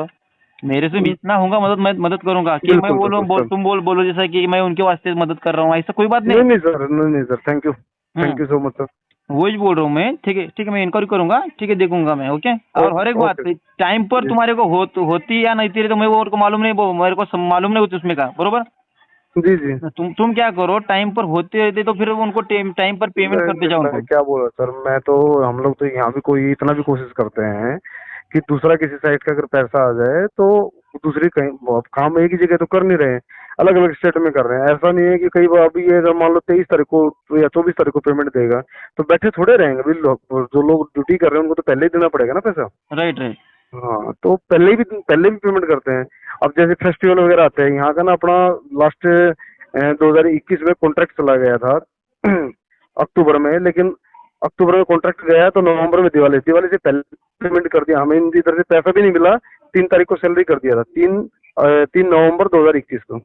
मेरे से भी
है।
जितना होगा मदद मैं मदद करूंगा। कि मैं
बिल्कुल
बोलूँ
बिल्कुल सर।
तुम बोलो जैसा कि मैं उनके वास्ते मदद कर रहा हूँ, ऐसा कोई बात नहीं।
नहीं नहीं सर, नहीं नहीं sir, thank
hmm.
You so much sir.
वही बोल रहा हूँ मैं, ठीक है मैं इंक्वायरी करूंगा, ठीक है देखूंगा मैं, ओके। और
ओके
हर एक बात
ओके
टाइम पर
जी
तुम्हारे को होती या नहीं थी तो मैं वो को मालूम नहीं, वो मेरे को मालूम नहीं होती उसमें का, बरोबर।
जी जी।
तुम क्या करो, टाइम पर होते रहते तो फिर उनको टाइम पर पेमेंट
नहीं
करते
नहीं,
जाओ
मैं
उनको।
क्या बोल रहा सर, मैं तो हम लोग तो यहाँ भी कोई इतना भी कोशिश करते हैं कि दूसरा किसी साइड का अगर पैसा आ जाए तो दूसरी कहीं, अब काम एक ही जगह तो कर नहीं रहे हैं, अलग अलग स्टेट में कर रहे हैं। ऐसा नहीं है कि कई बार अभी ये अगर मान लो 23 तारीख को या 24 तारीख को पेमेंट देगा तो बैठे थोड़े रहेंगे भी लोग, जो लोग ड्यूटी कर रहे हैं उनको तो पहले ही देना पड़ेगा ना पैसा।
Right right.
हाँ तो पहले भी पेमेंट करते हैं। अब जैसे फेस्टिवल वगैरह आते हैं यहाँ का ना, अपना लास्ट 2021 में कॉन्ट्रैक्ट चला गया था अक्टूबर में, लेकिन अक्टूबर में कॉन्ट्रैक्ट गया तो नवंबर में दिवाली से पहले पेमेंट कर दिया, हमें इधर से पैसा भी नहीं मिला। 3 तारीख को सैलरी कर दिया था, 3 नवंबर 2021 को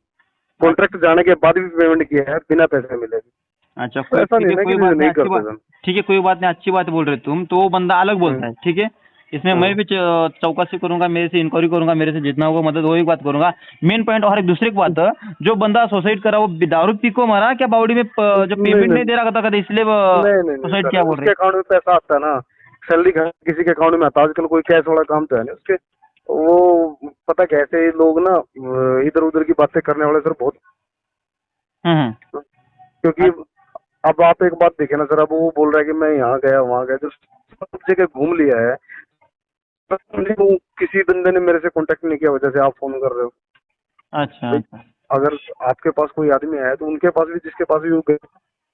कॉन्ट्रैक्ट जाने के बाद भी पेमेंट किया है बिना पैसे मिले।
अच्छा
तो
कोई
ऐसा
ठीक
नहीं
है,
ना
कोई
कि
बात नहीं,
नहीं
अच्छी
करते
बात।
सर।
ठीक है, कोई बात नहीं, अच्छी बात बोल रहे तुम, तो वो बंदा अलग बोलता है, ठीक है। इसमें मैं
हाँ
भी चौकसी करूंगा, मेरे से इंक्वायरी करूंगा, मेरे से जितना होगा मदद वही बात करूंगा। मेन पॉइंट और एक दूसरी बात, जो बंदा सुसाइड करा वो दारू पी को मरा क्या बावड़ी में, जो
नहीं
पेमेंट नहीं
नहीं
दे रहा था कभी, इसलिए
नहीं नहीं नहीं
सुसाइड
सर,
किया बोल रहे।
उसके अकाउंट में पैसा आता है ना, सैलरी किसी के अकाउंट में आता है आजकल, कोई कैश वाला काम तो है नहीं उसके। वो पता कैसे लोग ना इधर उधर की बातें करने वाले सर बहुत,
हम्म।
क्योंकि अब आप एक बात देखिए ना सर, अब वो बोल रहा है कि मैं यहाँ गया वहाँ गया, जो सब जगह घूम लिया है, वो किसी बंदे ने मेरे से कांटेक्ट नहीं किया, वजह से आप फोन कर रहे हो।
अच्छा
भाई,
अच्छा।
अगर आपके पास कोई आदमी है तो उनके पास भी, जिसके पास भी वो गए,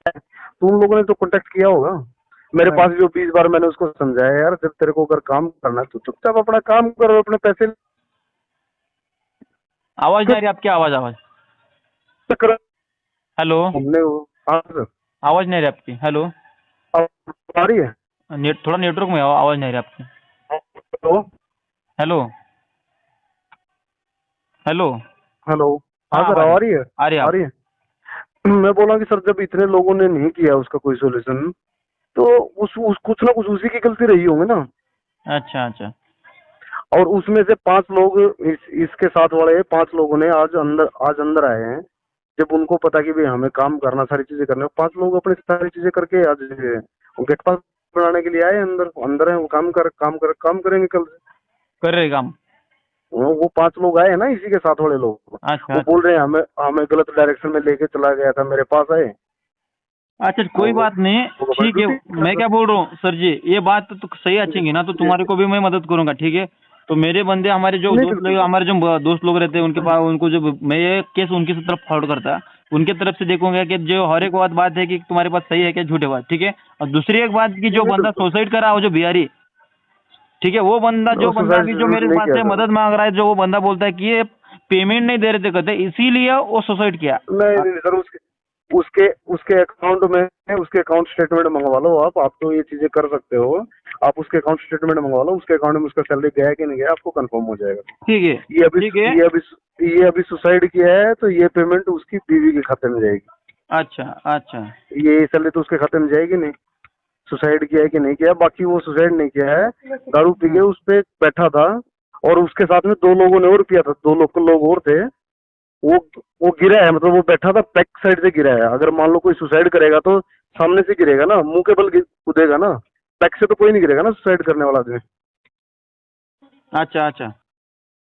तो उन लोगों ने तो कांटेक्ट किया होगा। मेरे पास भी 20 बार मैंने उसको समझाया, यार जब तेरे को अगर काम करना है तो चुपचाप अपना काम करो, अपने पैसे
आवाज नहीं आ रही आपकी, आवाज आवाज।
करो।
हेलो,
हमने वो, हाँ सर,
आवाज नहीं आ रही आपकी। हेलो,
अब आ रही है?
थोड़ा नेटवर्क में आओ, आवाज नहीं आ रही आपकी।
Hello
hello hello.
हेलो, हाँ
हाँ,
सर,
आवाज
आ रही है?
आ रही है
आ
आप।
रही है। मैं बोला कि सर जब इतने लोगों ने नहीं किया उसका कोई सोल्यूशन, तो उस कुछ ना कुछ उसी की गलती रही होंगी ना।
अच्छा अच्छा।
और उसमें से 5 लोग, इसके साथ वाले 5 लोगों ने आज अंदर आए हैं। जब उनको पता कि भाई हमें काम करना, सारी चीजें करना, 5 लोग अपनी सारी चीजें करके आज गेट पास बनाने के लिए आए, अंदर है, वो काम करेंगे कल से।
कर रहे काम।
वो 5 लोग आए हैं ना, इसी के साथ वाले लोग,
अच्छा
वो
अच्छा
बोल रहे हैं हमें हमें गलत डायरेक्शन में लेके चला गया था, मेरे पास आए।
अच्छा, कोई
वो
बात नहीं।
वो अपनी
ठीक है,
ड्यूटी कर
मैं
रहे
क्या बोल रहा हूँ सर जी, ये बात तो सही अच्छेगी ना, तो
जी।
तुम्हारे को भी मैं मदद करूंगा, ठीक है। तो मेरे बंदे, हमारे जो
नहीं,
दोस्त
बिल्कुल
लोग,
सर।
हमारे जो दोस्त लोग रहते हैं, उनके पास, उनको जो मैं ये केस उनकी तरफ फॉरवर्ड करता, उनके तरफ से देखूंगा कि जो हर एक बात है कि तुम्हारे पास सही है क्या झूठे बात, ठीक है। और दूसरी एक बात कि
नहीं
जो
नहीं,
बंदा
बिल्कुल।
सुसाइड करा, वो जो बिहारी, ठीक है, वो बंदा, जो बंदा
सुसाइड
अभी जो
जरूर
मेरे
नहीं
पास
किया
से
सर।
मदद मांग रहा है, जो वो बंदा बोलता है कि ये पेमेंट नहीं दे रहे थे कहते, इसीलिए वो सुसाइड किया।
नहीं नहीं सर, उसके उसके उसके अकाउंट में, उसके अकाउंट स्टेटमेंट मंगवा लो। आप तो ये चीजें कर सकते हो। आप उसके अकाउंट स्टेटमेंट मंगवा लो, उसके अकाउंट में उसका सैलरी गया कि नहीं गया, आपको कंफर्म हो जाएगा।
ठीक है
ये अभी
ठीक है।
ये अभी ये अभी सुसाइड किया है, तो ये पेमेंट उसकी बीवी के खाते में जाएगी।
अच्छा अच्छा।
ये सैलरी तो उसके खाते में जाएगी नहीं। सुसाइड किया है कि नहीं किया, बाकी वो सुसाइड नहीं किया है, दारू पी के उस पे बैठा था, और उसके साथ में 2 लोगों ने और पिया था, 2 लोग और थे। वो वो गिरा है, मतलब वो बैठा था, बैक साइड से गिरा है। अगर मान लो कोई सुसाइड करेगा तो सामने से गिरेगा ना, मुंह के बल कूदेगा ना, बैक से तो कोई नहीं गिरेगा ना सुसाइड करने वाला आदमी।
अच्छा अच्छा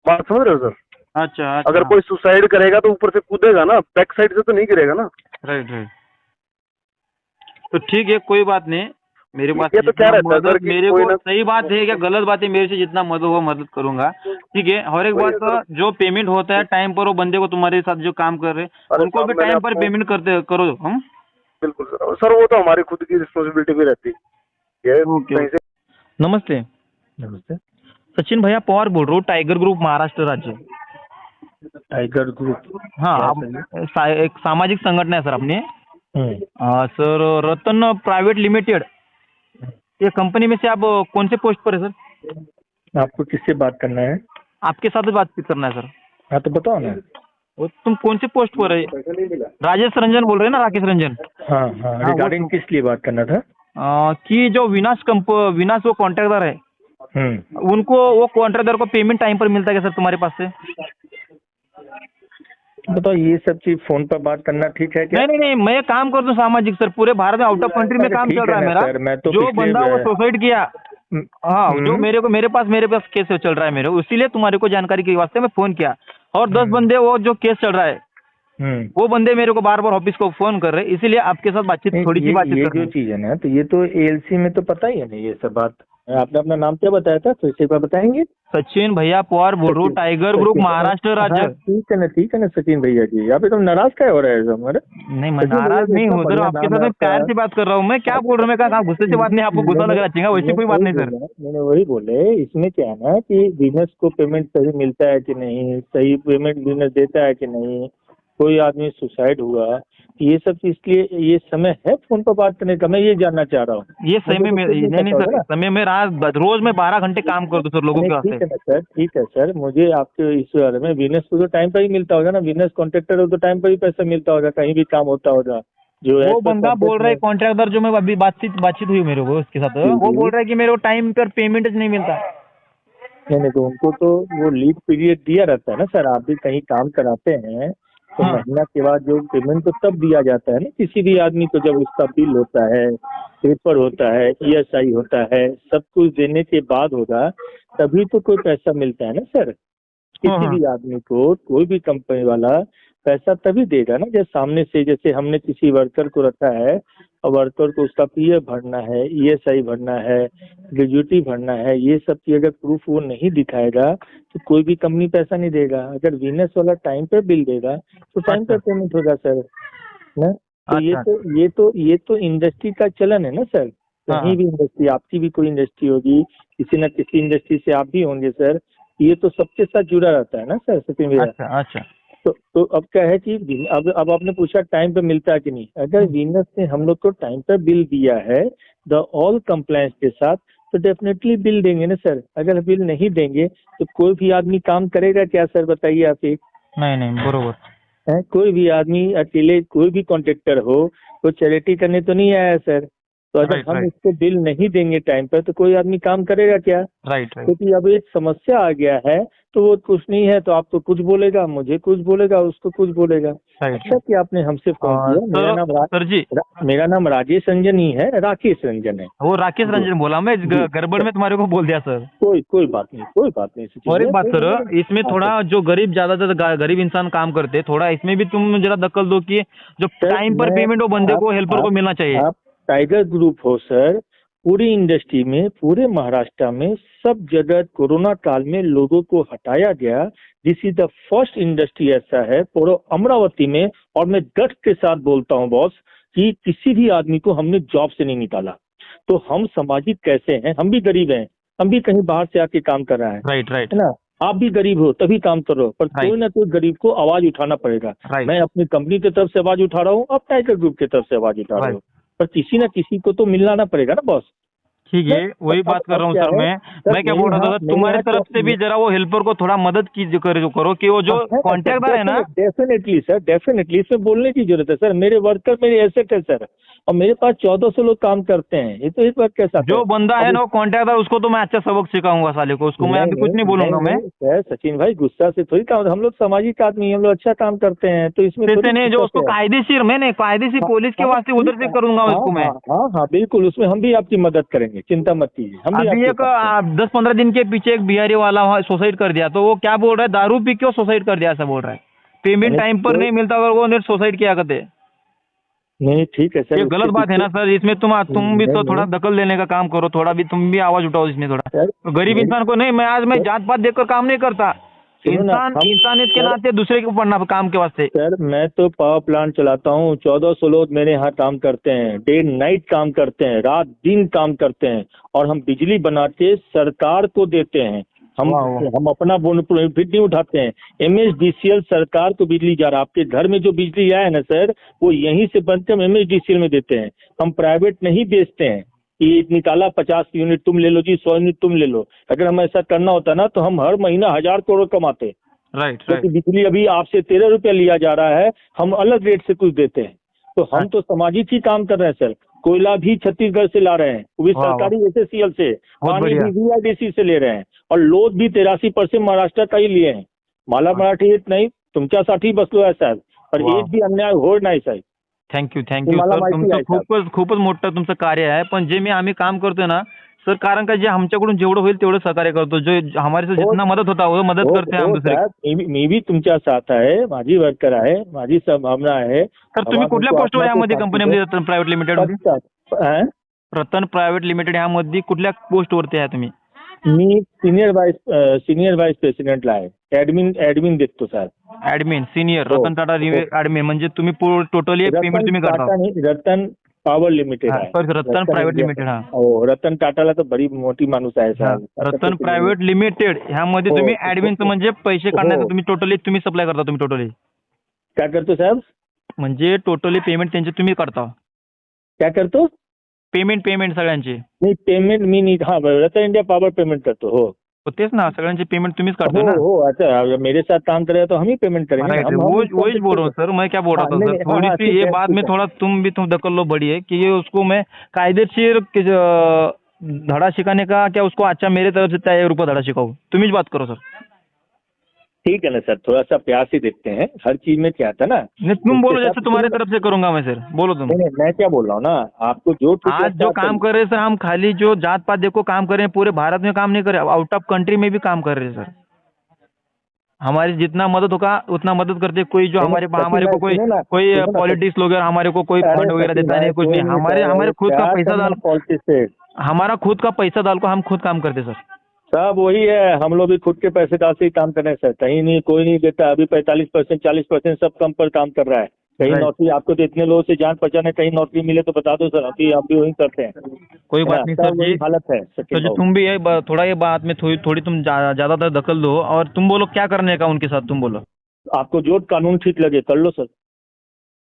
बात समझ रहे हो सर?
अच्छा
अगर
अच्छा।
कोई सुसाइड करेगा तो ऊपर से कूदेगा ना, बैक साइड से तो नहीं गिरेगा ना।
Right right. तो ठीक है, कोई बात नहीं। मेरे पास
ये
से
तो क्या
जितना
रहता है सर
मदद,
कि
मेरे
कोई
को
ना,
सही बात है क्या गलत बात है, मेरे से जितना मदद होगा मदद करूंगा, ठीक है। हर एक
वही
बात
है सर।
जो पेमेंट होता है टाइम पर, वो बंदे को, तुम्हारे साथ जो काम कर रहे हैं
अरे
उनको भी
साहब, मैंने
टाइम पर
आपको,
पेमेंट करते करो हम।
बिल्कुल सर, सर वो तो हमारी खुद की रिस्पॉन्सिबिलिटी भी रहती है
ओके
कहीं
ओके।
से।
नमस्ते,
नमस्ते।
सचिन भैया पवार बोल रहा हूँ, टाइगर ग्रुप महाराष्ट्र राज्य।
टाइगर ग्रुप
हाँ,
क्या
आप
चाहिए?
एक सामाजिक संगठन है सर अपने।
हम्म।
सर, रतन प्राइवेट लिमिटेड, ये कंपनी में से आप कौन से पोस्ट पर है सर?
आपको किससे बात करना है?
आपके साथ बातचीत करना है सर।
हाँ तो बताओ ना।
वो तुम कौन से पोस्ट पर है? राजेश रंजन बोल रहे हैं ना, राकेश रंजन?
हाँ हाँ,
हाँ, वो
रिगार्डिंग किस लिए बात करना था?
कि जो विनाश वो कॉन्ट्रैक्टर है,
हम्म।
उनको, वो कॉन्ट्रैक्टर को पेमेंट टाइम पर मिलता है क्या सर तुम्हारे पास से?
बताओ, ये सब चीज फोन पर बात करना ठीक है क्या?
नहीं नहीं नहीं, मैं काम करता हूँ सामाजिक सर, पूरे भारत में, आउट ऑफ कंट्री में
अरे
काम
ठीक
चल
है
रहा है
ना
मेरा।
सर, मैं तो
जो
पिछले
बंदा वो सुसाइड किया, हाँ, जो मेरे पास केस चल रहा है मेरे, इसीलिए तुम्हारे को जानकारी के वास्ते मैं फोन किया। और 10 बंदे, वो जो केस चल रहा है, वो बंदे मेरे को बार बार ऑफिस को फोन कर रहे हैं, इसीलिए आपके साथ बातचीत, थोड़ी सी बातचीत
ये
करनी
जो
है।
चीज है ना, तो ये तो एएलसी में तो पता ही है ना ये सब बात। आपने अपना नाम क्या बताया था, फिर से एक बार बताएंगे?
सचिन भैया पवार बोल रहा हूँ, टाइगर ग्रुप महाराष्ट्र
हाँ
राज्य।
ठीक है ना सचिन भैया जी, आप एकदम नाराज क्या हो रहे हैं हमारे?
नहीं, मैं
सचिन भैया
नाराज
जी
नहीं
इतना
हूँ सर,
बढ़िया
आपके
नाम
साथ
है
मैं प्यार
आपका।
से बात कर रहा हूँ। मैं क्या बोल रहा हूँ, मैं कहा गुस्से से बात नहीं, आपको गुस्सा लग रहा चाहिए, वैसी कोई बात नहीं सर।
मैंने वही बोले, इसमें क्या है ना कि बिजनेस को पेमेंट सही मिलता है कि नहीं, सही पेमेंट बिजनेस देता है कि नहीं, कोई आदमी सुसाइड हुआ, ये सब चीज के लिए ये समय है फोन पर बात करने का, मैं ये जानना चाह रहा हूँ।
ये समय
मुझे तो
में
खुद
नहीं नहीं
पता होगा
सर,
ना।
समय में रोज में 12 घंटे काम करता हूँ सर, लोगों
नहीं
के वास्ते।
ठीक है ना सर, ठीक है सर, मुझे आपके इस बारे में, बिजनेस को तो टाइम पर ही मिलता होगा ना, बिजनेस कॉन्ट्रैक्टर हो तो टाइम पर ही पैसा मिलता होगा, कहीं भी काम होता होगा जो
वो
एज पर
बंदा बोल
कॉन्ट्रैक्ट
रहा है,
में।
कॉन्ट्रैक्टर जो मैं अभी बातचीत हुई मेरे को उसके साथ, वो बोल रहा है कि मेरे को टाइम पर पेमेंट नहीं मिलता।
नहीं, तो उनको तो वो लीड पीरियड दिया रहता है ना सर, आप भी कहीं काम कराते हैं तो
हाँ
महीना के बाद जो पेमेंट तो तब दिया जाता है ना किसी भी आदमी को, जब उसका बिल होता है, पेपर होता है, ईएसआई होता है, सब कुछ देने के बाद होगा, तभी तो कोई पैसा मिलता है ना सर।
हाँ
किसी
हाँ।
भी आदमी को कोई भी कंपनी वाला
पैसा तभी देगा ना जब सामने से, जैसे हमने किसी वर्कर को रखा है और वर्कर को उसका पीएफ भरना है, ईएसआई भरना है, ग्रेजुएटी भरना है, ये सब की अगर प्रूफ वो नहीं दिखाएगा तो कोई भी कंपनी पैसा नहीं देगा। अगर वीनस वाला टाइम पे बिल देगा तो टाइम पे पेमेंट होगा सर ना। तो ये तो इंडस्ट्री का चलन है ना सर। कहीं भी इंडस्ट्री, आपकी भी कोई इंडस्ट्री होगी, किसी न किसी इंडस्ट्री से आप भी होंगे सर, ये तो सबके साथ जुड़ा रहता है ना सर सचिन भैया।
अच्छा।
तो अब क्या है कि अब आपने पूछा टाइम पे मिलता है कि नहीं। अगर वीनस ने हम लोग को टाइम पे बिल दिया है द ऑल कंप्लायंस के साथ, तो डेफिनेटली बिल देंगे ना सर। अगर बिल नहीं देंगे तो कोई भी आदमी काम करेगा क्या सर, बताइए आप एक।
नहीं बरोबर
है, कोई भी आदमी अकेले, कोई भी कॉन्ट्रेक्टर हो, वो चैरिटी करने तो नहीं आया सर। तो अगर हम इसको बिल नहीं देंगे टाइम पर तो कोई आदमी काम करेगा क्या।
राइट।
क्योंकि अब एक समस्या आ गया है तो वो कुछ नहीं है तो आपको कुछ बोलेगा, मुझे कुछ बोलेगा, उसको कुछ बोलेगा। अच्छा कि आपने हमसे फोन किया। मेरा नाम राजेश रंजन ही है, राकेश रंजन है।
वो राकेश रंजन बोला, मैं गड़बड़ में तुम्हारे को बोल दिया सर।
कोई बात नहीं।
और एक बात सर, इसमें थोड़ा जो ज्यादा गरीब इंसान काम करते, थोड़ा इसमें भी तुम जरा दखल दो कि जो टाइम पर पेमेंट वो बंदे को, हेल्पर को मिलना चाहिए।
आप टाइगर ग्रुप हो सर, पूरी इंडस्ट्री में, पूरे महाराष्ट्र में सब जगह कोरोना काल में लोगों को हटाया गया। This is the first industry ऐसा है पूरे अमरावती में, और मैं गट के साथ बोलता हूँ बॉस कि किसी भी आदमी को हमने जॉब से नहीं निकाला। तो हम सामाजिक कैसे हैं, हम भी गरीब हैं, हम भी कहीं बाहर से आके काम कर रहे हैं।
राइट
है ना। आप भी गरीब हो तभी काम कर रहे हो, पर कोई ना कोई गरीब को आवाज उठाना पड़ेगा। मैं अपनी कंपनी की तरफ से आवाज उठा रहा हूँ, अब टाइगर ग्रुप की तरफ से आवाज उठा रहा हूँ, पर किसी ना किसी को तो मिलना ना पड़ेगा ना बॉस।
ठीक है, वही बात कर रहा हूँ सर। मैं क्या बोल रहा था, तुम्हारे तरफ से भी जरा वो हेल्पर को थोड़ा मदद करो कि वो जो कॉन्ट्रैक्टर है ना।
डेफिनेटली सर, डेफिनेटली इसमें बोलने की जरूरत है सर। मेरे वर्कर मेरे एसेट है सर, और मेरे पास 1400 लोग काम करते हैं। ये तो इस बात कैसा
जो बंदा है ना वो कॉन्ट्रैक्टर, उसको तो मैं अच्छा सबक सिखाऊंगा साले को, उसको मैं अभी कुछ नहीं बोलूंगा मैं।
सर सचिन भाई गुस्सा से थोड़ी काम, हम लोग सामाजिक आदमी, हम लोग अच्छा काम करते हैं, तो इसमें
नहीं, जो उसको कायदेशीर पुलिस के वास्ते उधर से करूंगा उसको मैं।
हाँ बिल्कुल, उसमें हम भी आपकी मदद करेंगे, चिंता मत कीजिए।
अभी एक 10-15 दिन के पीछे एक बिहारी वाला सुसाइड कर दिया, तो वो क्या बोल रहा है, दारू पी के सुसाइड कर दिया ऐसा बोल रहा है। पेमेंट टाइम पर नहीं मिलता अगर वो सुसाइड किया करते।
नहीं ठीक है सर,
ये गलत बात है ना सर। इसमें तुम भी तो थोड़ा दखल देने का काम करो, थोड़ा भी तुम भी आवाज उठाओ इसमें थोड़ा। गरीब इंसान को नहीं, मैं जात पात देखकर काम नहीं करता, इंसानियत के नाते दूसरे के ऊपर काम के वास्ते।
सर मैं तो पावर प्लांट चलाता हूँ, 1400 लोग मेरे यहाँ काम करते हैं, डे नाइट काम करते हैं, रात दिन काम करते हैं, और हम बिजली बना के सरकार को देते हैं। हम अपना बेनिफिट नहीं उठाते हैं। MSDCL सरकार को बिजली जा रहा है, आपके घर में जो बिजली आया है ना सर, वो यहीं से बनते हम MSDCL में देते हैं। हम प्राइवेट नहीं बेचते हैं कि निकाला 50 यूनिट तुम ले लो जी, 100 यूनिट तुम ले लो। अगर हम ऐसा करना होता ना तो हम हर महीना 1000 करोड़ कमाते।
राइट।
क्योंकि बिजली अभी आपसे 13 रुपया लिया जा रहा है, हम अलग रेट से कुछ देते हैं। तो हम तो सामाजिक ही काम कर रहे हैं सर। कोयला भी छत्तीसगढ़ से ला रहे हैं, वो भी सरकारी SSCL से, पानी भी VIDC से ले रहे हैं, और लोड भी 83% महाराष्ट्र का ही लिए हैं। मला मराठी येत नाही, तुमच्यासाठी बसलो आहे साहेब, पर एक भी अन्याय होणार नाही साहेब।
थँक्यू सर, तुमचं खूपच मोठं तुमचं कार्य आहे। पण जे आम्ही काम करतोय ना सर, कारण का जे आमच्याकडून जेवढं होईल तेवढं सहकार्य करतो, जो हमारे से जितना मदत होता वो मदत करते हैं हम दुसरे।
मी भी तुमच्या साथ आहे, माझी वर्कर आहे, माझी संभावना आहे।
सर तुम्ही कुठल्या पोस्टवर यामध्ये कंपनीमध्ये रतन प्रायव्हेट लिमिटेड मध्ये? रतन प्रायव्हेट लिमिटेड यामध्ये कुठल्या पोस्टवरती आहे तुम्ही?
मी सिनियर वाइस प्रेसिडेंटला आहे, admin देखतो sir.
Admin senior Ratan Tata admin, म्हणजे तुम्ही टोटली पेमेंट तुम्ही करता?
रतन पॉवर लिमिटेड आहे,
रतन प्रायव्हेट लिमिटेड।
हो, रतन टाटाला तर बरी मोठी माणूस आहे सर।
रतन प्रायव्हेट लिमिटेड ह्यामध्ये तुम्ही ऍडमिनचं म्हणजे पैसे काढण्याचं तुम्ही टोटली तुम्ही सप्लाय करता? तुम्ही टोटली
काय करतो साहेब?
म्हणजे टोटली पेमेंट त्यांचे तुम्ही करता?
काय करतो?
पेमेंट सगळ्यांचे?
नाही पेमेंट मी नाही, हाँ रतन इंडिया पॉवर पेमेंट करतो। हो
तेच ना, सगळ्यांचे पेमेंट तुम्हीच करता ना?
हो अच्छा, मेरे साथ काम करेगा तो हम ही पेमेंट करेंगे।
वही बोल रहा हूँ सर, मैं क्या बोल रहा था सर, थोड़ी सी ये बात में थोड़ा तुम दखल लो बड़ी है कि ये उसको मैं कायदेशीर धड़ा सिखाने का क्या उसको अच्छा मेरे तरफ से 1 रुपया धड़ा सिखाऊं? तुम ही बात करो सर।
ठीक है ना सर, थोड़ा सा प्यार से देखते हैं, हर चीज में क्या था ना।
नहीं तुम बोलो, जैसे तुम्हारी तरफ से करूंगा मैं सर, बोलो तुम।
नहीं मैं क्या बोल रहा हूँ ना, आपको जो
आज जो काम कर रहे हैं सर, हम खाली जो जात पात देखो काम कर रहे हैं, पूरे भारत में काम नहीं कर रहे, आउट ऑफ कंट्री में भी काम कर रहे हैं सर। हमारी जितना मदद होगा उतना मदद करते, कोई जो हमारे हमारे को कोई पॉलिटिक्स लोग हमारे को कोई फंड वगैरह देता नहीं, कुछ नहीं, हमारे खुद का पैसा डाल,
पॉलिटिक्स
हमारा खुद का पैसा डाल को हम खुद काम करते सर।
सब वही है, हम लोग भी खुद के पैसे डाल से ही काम कर रहे हैं सर, कहीं नहीं, कोई नहीं देता। अभी 45% 40% सब कम पर काम कर रहा है। कहीं नौकरी आपको तो इतने लोगों से जान पहचान है, कहीं नौकरी मिले तो बता दो सर, अभी आप भी वही करते हैं।
कोई बात नहीं सर जी,
हालत है
तो जो तुम भी है थोड़ा ये बात में थोड़ी तुम ज्यादातर दखल दो, और तुम बोलो क्या करने का उनके साथ, तुम बोलो
आपको जो कानून ठीक लगे कर लो सर।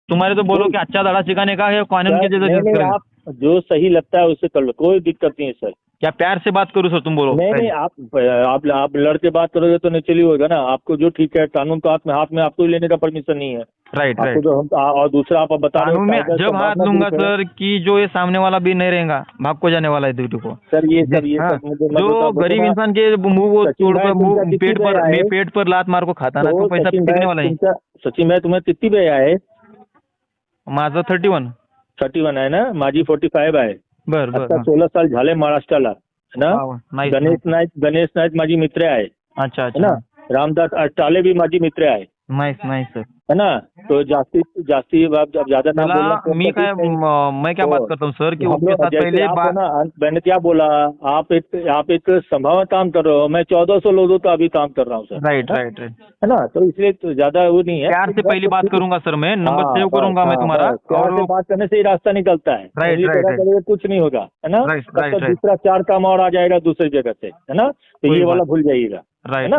तुम्हारे तो बोलो कि अच्छा दाड़ा सिखाने का है, कानून के जैसे
आप जो सही लगता है उससे कर लो, कोई दिक्कत नहीं है सर।
क्या प्यार से बात करूँ सर, तुम बोलो?
नहीं, आप लड़के बात करोगे तो नहीं चली होगा ना, आपको जो ठीक है, कानून तो हाथ में आपको लेने का परमिशन नहीं है।
राइट।
और दूसरा आप बता
कानून में जब हाथ लूंगा सर कि जो ये सामने वाला भी नहीं रहेगा, भाग को जाने वाला है ड्यूटी को
सर, ये सब
जो गरीब इंसान के मुंह को तोड़कर मुंह पेट पर लात मार को खाता ना, तो पैसा टिकने वाला है।
सचिन भाई तुम्हें कितनी पे आहे?
माझं 31
आहे ना, माझी 45 आहे।
बर
आता 16 साल झाले महाराष्ट्राला ना। गणेश नाईक माझी मित्र आहे,
अच्छा
है ना। रामदास अष्टाले भी माझी मित्र आहे,
नाइस सर,
है ना। तो जास्ती ज्यादा ना बोलना।
मैं क्या बात करता हूँ सर कि उसके साथ पहले
मैंने क्या बोला, आप एक संभावना काम कर रहे हो, मैं 1400 लोगों का अभी काम कर रहा हूँ सर।
राइट,
है ना, तो इसलिए तो ज्यादा वो नहीं है।
प्यार से पहली बात करूंगा सर, मैं नंबर सेव करूंगा मैं तुम्हारा,
प्यार से बात करने से ही रास्ता निकलता है।
राइट,
कुछ नहीं होगा, है ना।
राइट।
दूसरा 4 काम और आ जाएगा दूसरी जगह से, है ना, तो ये वाला भूल जाइएगा।
राइट।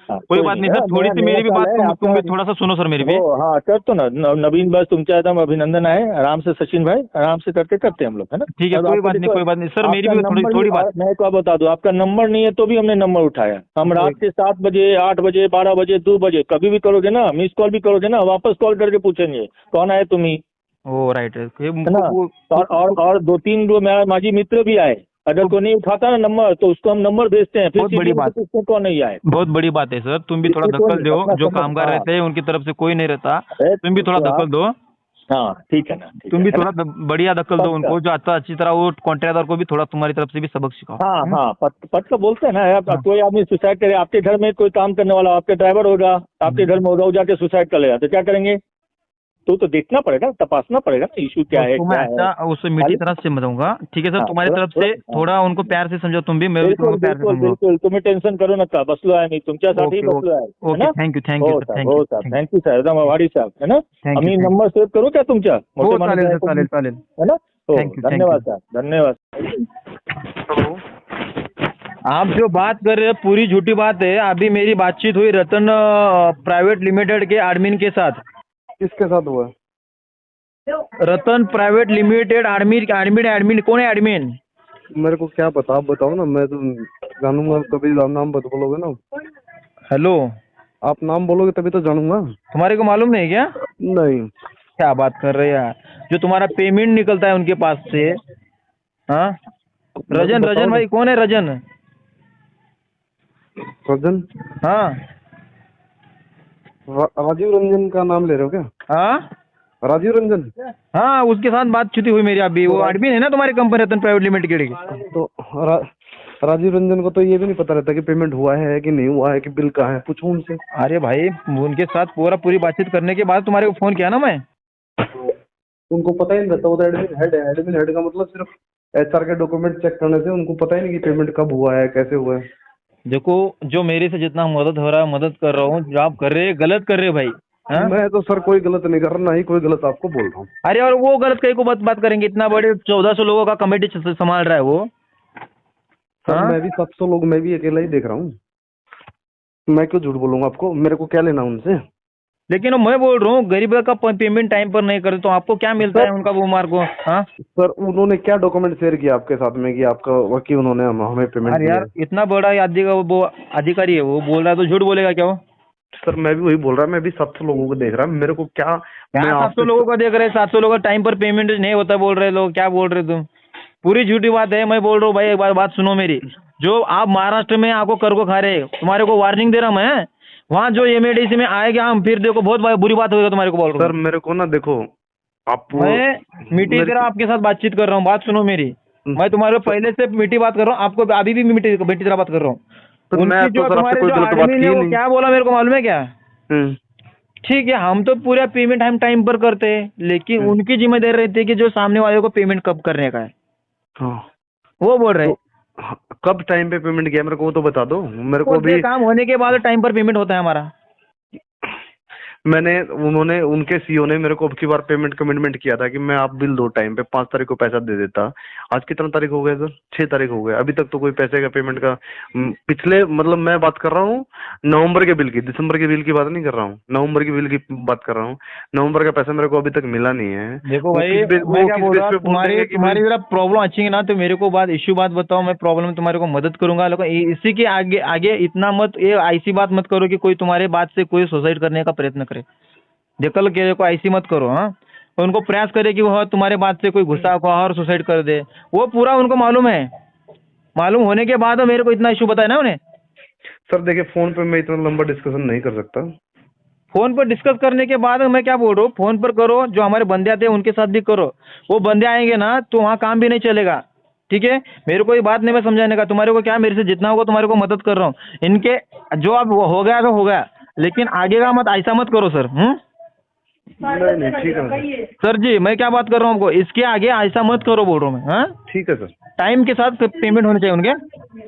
कोई बात नहीं सर, थोड़ी सी मेरी भी बात तुम भी थोड़ा सा सुनो सर मेरी भी।
हाँ करतो ना नवीन, बस तुमचा एकदम अभिनंदन आहे। आराम से सचिन भाई, आराम से करते हम लोग, है ना।
ठीक है, कोई बात नहीं सर, मेरी भी थोड़ी बात।
मैं क्या बता दूं, आपका नंबर नहीं है तो भी हमने नंबर उठाया। हम रात के 7 बजे 8 बजे 12 बजे 2 बजे कभी भी करोगे ना, मिस कॉल भी करोगे ना, वापस कॉल करके पूछेंगे कौन आए तुम्ही,
ओ राइट
है ना। और 2-3 माझी मित्र भी आए, अगर कोई नहीं उठाता ना नंबर तो उसको हम नंबर भेजते हैं,
बहुत बड़ी बात,
कौन नहीं आए।
बहुत बड़ी बात है सर, तुम भी थोड़ा दखल दो, जो कामगार रहते हैं उनकी तरफ से कोई नहीं रहता, तुम भी थोड़ा दखल दो।
हाँ ठीक है ना,
तुम भी थोड़ा बढ़िया दखल दो उनको, जो आता अच्छी तरह वो कॉन्ट्रैक्टर को भी थोड़ा तुम्हारी तरफ से भी सबक सिखाओ।
हाँ पद का बोलते हैं ना, कोई आदमी सुसाइड करे, आपके घर में कोई काम करने वाला आपके ड्राइवर होगा, आपके घर में होगा, वो जाके सुसाइड कर लेगा तो क्या करेंगे? तो देखना पड़ेगा, तपासना पड़ेगा ना इशू क्या है।
मैं अच्छा उससे मीठी तरह से समझाऊंगा, ठीक है सर। तुम्हारी तरफ से थोड़ा उनको प्यार से समझो, तुम भी मैं भी तुमको प्यार से समझाऊंगा।
बिल्कुल, तुम्हें टेंशन करो नका, बसलो आहे मी तुमच्यासाठी बसलो आहे।
ओके, थँक्यू
सर, एकदम आभारी साहेब, है ना। आम्ही नंबर सेव्ह करू क्या तुमच्या?
चालेल,
है ना। धन्यवाद साहब, धन्यवाद।
आप जो बात कर रहे हैं पूरी झूठी बात है। अभी मेरी बातचीत हुई रतन प्राइवेट लिमिटेड के एडमिन के साथ।
किसके साथ हुआ?
रतन प्राइवेट लिमिटेड एडमिन कौन है एडमिन?
मेरे को क्या पता, आप बताओ ना, मैं तो जानूंगा कभी। नाम बोलोगे ना।
हेलो,
आप नाम बोलोगे तभी तो जानूंगा।
तुम्हारे को मालूम नहीं क्या?
नहीं।
क्या बात कर रहे हैं यार, जो तुम्हारा पेमेंट निकलता है उनके पास से। हाँ, रजन भाई कौन है? रजन? हाँ,
राजीव रंजन का नाम ले रहे हो क्या?
हाँ
राजीव रंजन,
हाँ, उसके साथ बातचीत हुई मेरी अभी। वो एडमिन है ना तुम्हारी कंपनी रतन प्राइवेट लिमिटेड की।
तो राजीव रंजन को तो ये भी नहीं पता रहता कि पेमेंट हुआ है कि नहीं हुआ है, कि बिल कहाँ है, पूछो उनसे।
अरे भाई, उनके साथ पूरी बातचीत करने के बाद तुम्हारे को फोन किया ना मैं।
उनको पता ही नहीं रहता, वो तो एडमिन हेड है। एडमिन हेड का मतलब सिर्फ HR के डॉक्यूमेंट चेक करने से उनको पता ही नहीं कि पेमेंट कब हुआ है, कैसे हुआ है।
देखो, जो मेरे से जितना मदद हो रहा है मदद कर रहा हूँ, जो आप कर रहे हैं गलत कर रहे हैं भाई। हाँ?
मैं तो सर कोई गलत नहीं कर रहा, ना ही कोई गलत आपको बोल रहा हूँ।
अरे और वो गलत कहीं को बात करेंगे? इतना बड़े 1400 लोगों का कमेटी संभाल रहा है वो।
सर मैं भी 700 लोग, मैं भी अकेला ही देख रहा हूँ। मैं क्यों झूठ बोलूंगा आपको? मेरे को क्या लेना उनसे?
लेकिन मैं बोल रहा हूँ, गरीब का पेमेंट टाइम पर नहीं करते तो आपको क्या मिलता है उनका वो मार्ग? हाँ
सर, उन्होंने क्या डॉक्यूमेंट शेयर किया आपके साथ में कि आपका वकील उन्होंने हमें पेमेंट
दिया? यार इतना बड़ा वो अधिकारी है, वो बोल रहा है तो झूठ बोलेगा क्या वो?
सर मैं भी वही बोल रहा, मैं भी 700 लोगों को देख रहा, मेरे को क्या
700 लोगों को देख रहे? 700 लोगों का टाइम पर पेमेंट नहीं होता बोल रहे लोग, क्या बोल रहे तुम? पूरी झूठी बात है। मैं बोल रहा हूँ भाई, एक बात सुनो मेरी। जो आप महाराष्ट्र में आपको कर को खा रहे, तुम्हारे को वार्निंग दे रहा हूँ मैं। वहाँ जो MADC में आएगा हम, फिर देखो बहुत बुरी बात होगी तुम्हारे को बोल रहा हूँ।
सर मेरे को ना, देखो आप,
मैं मीठी तरह आपके साथ बातचीत कर रहा हूँ, बात सुनो मेरी। मैं तुम्हारे पहले से मीठी बात कर रहा हूँ, आपको अभी भी मीठी तरह बात कर रहा हूँ।
सर मैं
उनकी
तो
जो
सर आपसे
तुम्हारे
कोई
जो
गलत बात
admin
की
है
ही
वो
नहीं।
क्या बोला मेरे को मालूम है क्या?
हम्म,
ठीक है, हम तो पूरा पेमेंट हम टाइम पर करते हैं, लेकिन उनकी जिम्मेदारी रहती है कि जो सामने वाले को पेमेंट कब करने का है,
हाँ
वो बोल रहे हैं।
तो हाँ, कब टाइम पे पेमेंट किया मेरे को वो तो बता दो मेरे को
वो
अभी।
काम होने के बाद टाइम पर पेमेंट होता है हमारा।
उन्होंने उनके सीईओ ने मेरे को अब की बार पेमेंट कमिटमेंट किया था कि मैं आप बिल दो टाइम पे, 5 तारीख को पैसा दे देता। आज कितना तारीख हो गया सर? 6 तारीख हो गया, अभी तक तो कोई पैसे का पेमेंट का पिछले मतलब मैं बात कर रहा हूँ नवंबर के बिल की, दिसंबर के बिल की बात नहीं कर रहा हूँ, नवंबर के बिल की बात कर रहा हूँ। नवंबर का पैसा मेरे को अभी तक मिला नहीं है।
देखो
वो
भाई,
किस बेस
मैं
वो
क्या
किस
बोल
बेस
रहा
पे
हूँ,
बोल देंगे कि
तुम्हारी जरा प्रॉब्लम अच्छी है ना तो मेरे को इश्यू बात बताओ, मैं प्रॉब्लम तुम्हारे को मदद करूंगा, लेकिन इसी के आगे आगे इतना मत, ये ऐसी बात मत करो कि कोई तुम्हारे बात से कोई सुसाइड करने का प्रयत्न करे। देखल के को ऐसी मत करो। हाँ, उनको प्रयास करे कि वह तुम्हारे बात से कोई गुस्सा हुआ और सुसाइड कर दे, वो पूरा उनको मालूम है। मालूम होने के बाद मेरे को इतना इशू बताया ना उन्हें।
सर देखिए फोन पे मैं इतना लंबा डिस्कशन नहीं कर सकता।
फोन पर डिस्कस करने के बाद मैं क्या बोल रहा हूँ, फोन पर करो, जो हमारे बंदे आते हैं उनके साथ भी करो। वो बंदे आएंगे ना तो वहाँ काम भी नहीं चलेगा। ठीक है, मेरे को ये बात नहीं मैं समझाने का, तुम्हारे को क्या, मेरे से जितना होगा तुम्हारे को मदद कर रहा हूँ। इनके जो अब हो गया तो हो गया, लेकिन आगे का मत ऐसा मत करो सर।
नहीं ठीक है सर।
सर जी, मैं क्या बात कर रहा हूँ आपको, इसके आगे ऐसा मत करो बोल रहा हूँ मैं। हाँ,
ठीक है सर।
टाइम के साथ पेमेंट होने चाहिए उनके।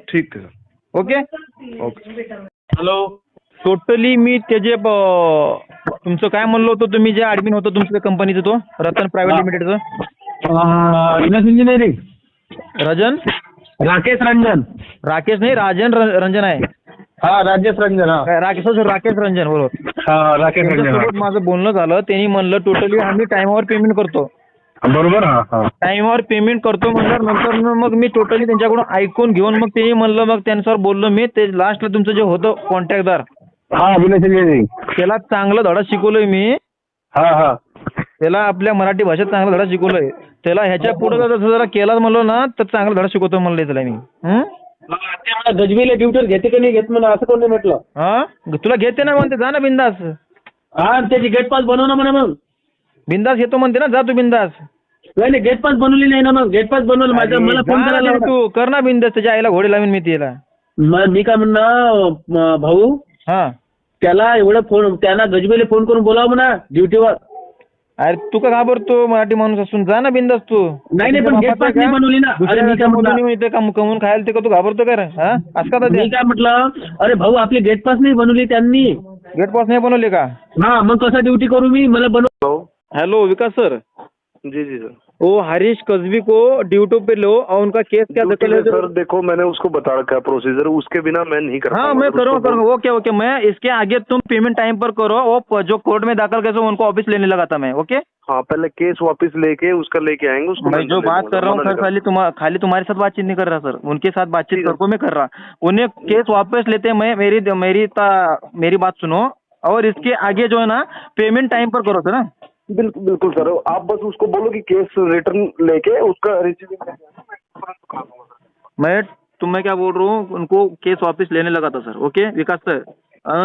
ठीक है sir.
Okay
okay.
Hello, totally मी त्याचे तुमचं काय म्हणलो होतो तुम्ही, जे ॲडमिन होतो तुमच्या कंपनीचं, तो रतन प्रायव्हेट लिमिटेडचं,
इनस इंजिनिअरिंग,
रजन,
राकेश रंजन.
राकेश नाही, राजन रंजन आहे.
हा राजेश रंजन. हा
राकेश रंजन बरोबर.
हा राकेश रंजन.
त्यांच्यासोबत माझं बोलणं झालं, त्यांनी म्हणलं टोटली आम्ही टाइमवर पेमेंट करतो.
बरोबर. हा हा
टाइमवर पेमेंट करतो म्हणलं. नंतर मग मी टोटली त्यांच्याकडून ऐकून घेऊन मग त्यांनी म्हणलं, मग त्यांच्यावर बोललो मी. ते लास्टला तुमचं जे होतं कॉन्ट्रॅक्टदार,
हा इनस इंजिनिअरिंग.
त्याला चांगलं धडा शिकवलोय मी.
हा हा
त्याला आपल्या मराठी भाषेत चांगला धडा शिकवलोय. त्याला ह्याच्या पुढे जरा केला म्हणलो ना तर चांगला धडा शिकवतो म्हणलं त्याला मी.
गजबीला ड्युटीवर घेते का नाही घेत म्हणा, असं कोणी म्हटलं.
हा, तुला घेते ना म्हणते, जा ना बिंदास.
हा त्याची गेट पास बनव ना म्हणा. मग
बिंदास येतो म्हणते ना, जा तू बिंदास.
नाही गेट पास बनवली नाही ना. मग गेट पास बनवलं माझं, मला फोन
जा
करायला
ना
लावला.
तू कर ना बिंदास, त्याच्या आईला घोडे लावीन मी तिला.
मी काय म्हणणार भाऊ,
हा,
त्याला एवढं फोन, त्यांना गजबीला फोन करून बोलावं म्हणा ड्युटीवर.
अरे तू का घाबरतो, मराठी माणूस असून जा ना बिंदास तू.
नाही पण गेट पास नाही बनवली ना. अरे मी काय म्हटलं,
इथे कमवून खायला ते का तू घाबरतो का रे? हा, असं का
मी काय म्हटलं, अरे भाऊ आपली गेट पास नाही बनवली त्यांनी.
गेट पास नाही बनवले का?
हाँ मग कसं ड्यूटी करू मी, मला बनव.
हेलो विकास सर.
जी जी सर।
वो हरीश कस्बी को ड्यूटी पे लो और उनका केस क्या दखल है
सर देखो मैंने उसको बता रखा है प्रोसीजर, उसके बिना मैं नहीं कर
हाँ
पाऊंगा।
मैं
सर,
करूँगा
उसको
करूँगा, ओके ओके। मैं इसके आगे तुम पेमेंट टाइम पर करो, वो जो कोर्ट में दाखिल कैसे उनको ऑफिस लेने लगा था मैं। ओके,
हाँ पहले केस वापस लेके उसका लेके आएंगे उसको।
मैं जो बात कर रहा हूँ सर, खाली तुम्हारे साथ बातचीत नहीं कर रहा सर, उनके साथ बातचीत करको मैं कर रहा। उन्हें केस वापस लेते, मैं मेरी बात सुनो, और इसके आगे जो है ना पेमेंट टाइम पर करो सर ना।
बिल्कुल बिल्कुल सर, आप बस उसको बोलो कि केस रिटर्न लेके उसका रिसीविंग
मैं क्या बोल रहा हूँ, उनको केस वापस लेने लगा था सर। ओके विकास सर,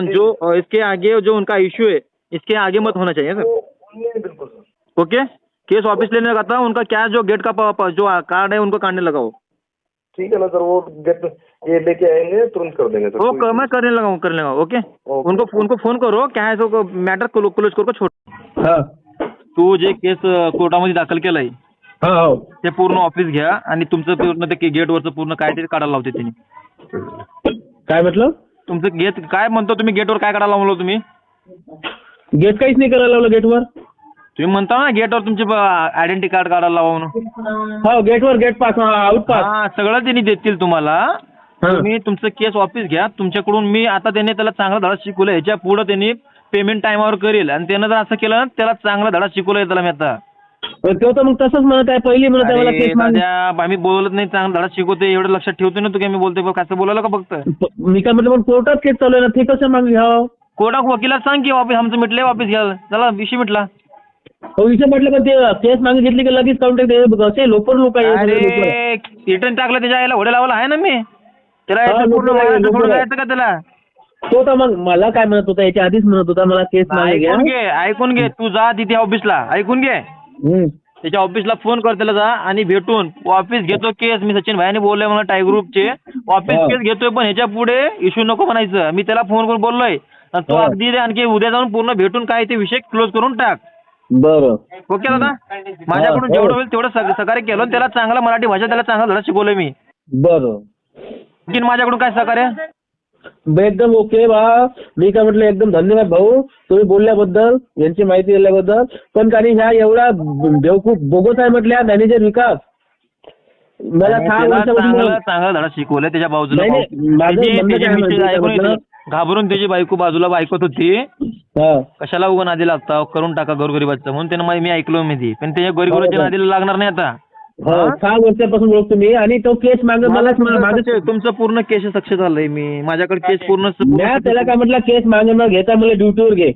जो इसके आगे जो उनका इश्यू है, इसके आगे मत होना चाहिए सर।
बिल्कुल सर।
ओके, केस वापस लेने लगा था, उनका क्या जो गेट का जो कार्ड है उनको काटने लगा वो।
ठीक है ना सर, वो गेट ये लेके आएंगे तुरंत कर देंगे सर।
वो मैं करने लगा ओके। उनको फोन करो, क्या है तो मॅटर क्लोज करो छोड़।
हा
तू जे केस कोर्टामध्ये दाखल केलंय
हा हो.
ते पूर्ण ऑफिस घ्या आणि तुमचं पूर्ण ते गेटवरचं पूर्ण काय ते काढायला लावते त्यांनी.
काय म्हटलं,
तुमचं गेट काय म्हणतो तुम्ही, गेटवर काय काढायला लावलं तुम्ही?
गेट काहीच नाही करायला लावलं गेटवर.
तुम्ही म्हणता ना गेटवर तुमचे आयडेंटिटी कार्ड काढायला लावा म्हणून.
हो गेटवर गेट पास, आउट पास.
हा, सगळं त्यांनी देतील तुम्हाला. तुम्ही तुमचं केस वापस घ्या तुमच्याकडून. मी आता त्याने त्याला चांगला धडा शिकवला, ह्याच्या पुढे त्यांनी पेमेंट टाइमवर करेल, आणि त्यानं जर असं केलं ना त्याला चांगला धडा शिकवलाय त्याला मी आता.
तो तर मग तसंच म्हणत आहे, पहिली म्हणत आहे मला केस मागे.
आम्ही बोलत नाही, चांगला धडा शिकवते एवढं लक्षात ठेवतो ना तू, काय मी बोलतोय कसं बोलायला का फक्त.
मी काय म्हटलं, पण कोर्टात केस चालू आहे ना, ते कसं मागे घ्यावं.
कोर्टात वकिलात सांग की वापस आमचं मिटलंय, वापस घ्या, चला विषय मिटला.
विषय म्हटलं पण ते केस मागे घेतली की लगेच कॉन्टॅक्ट असे लोक आहे.
अरे रिटर्न टाकलं त्याच्या यायला घोडे लावला आहे ना मी त्याला.
हा,
याचं पूर्ण
लोकं आहे,
वयाचं
लोकं
सोडून
आहे.
जायचं का त्याला?
तो तर मग मला काय म्हणत होता, याच्या आधीच म्हणत होता मला केस मागे घ्या.
ऐकून घे तू जा तिथे ऑफिसला, ऐकून घे. त्याच्या ऑफिसला फोन कर, त्याला जा आणि भेटून वापिस घेतो केस. मी सचिन भाईने बोललोय मला टाय ग्रुपचे, वापिस
हा.
केस घेतोय, पण ह्याच्या पुढे इश्यू नको म्हणायचं. मी त्याला फोन करून बोललोय. आणि तो
हा.
अगदी आणखी उद्या जाऊन पूर्ण भेटून काय ते विषय क्लोज करून टाक.
बरं.
ओके दादा, माझ्याकडून
हो.
जेवढं होईल तेवढं सहकार्य केलं. त्याला चांगला मराठी भाषा, त्याला चांगला धडा शिकवलोय मी.
बरं.
आणखीन माझ्याकडून काय सहकार्य?
एकदम ओके बा. मी काय म्हटलं, एकदम धन्यवाद भाऊ तुम्ही बोलल्याबद्दल, यांची माहिती दिल्याबद्दल. पण काही ह्या एवढा बेवकूफ बोगस आहे म्हटल्या मॅनेजर विकास. मला
आणि
6
त्याला
वर्षापासून
चांगला धडा शिकवलाय त्याच्या बाजूला.
नाही, नाही, माझं
त्याची-
म्हणणं
त्याची
काय
मिसेस
माहिती
ऐकून
आहे
येते. घाबरून त्याची बायको बाजूला ऐकत होती.
हा.
कशाला उगा नादी लागता, करून टाका गोरगरिबाचं, म्हणून त्यानं मी ऐकलो मी पण त्याच्या गोरगरिबाच्या
हो, हो.
नादीला लागणार नाही आता.
हो, 6 वर्षापासून ओळखतो मी. आणि तो केस
मला
माझं
तुमचं पूर्ण केस सक्सेस झालंय. मी माझ्याकडे केस पूर्ण
त्याला काय म्हटलं, केस मागणं घेता मला ड्युटीवर घे.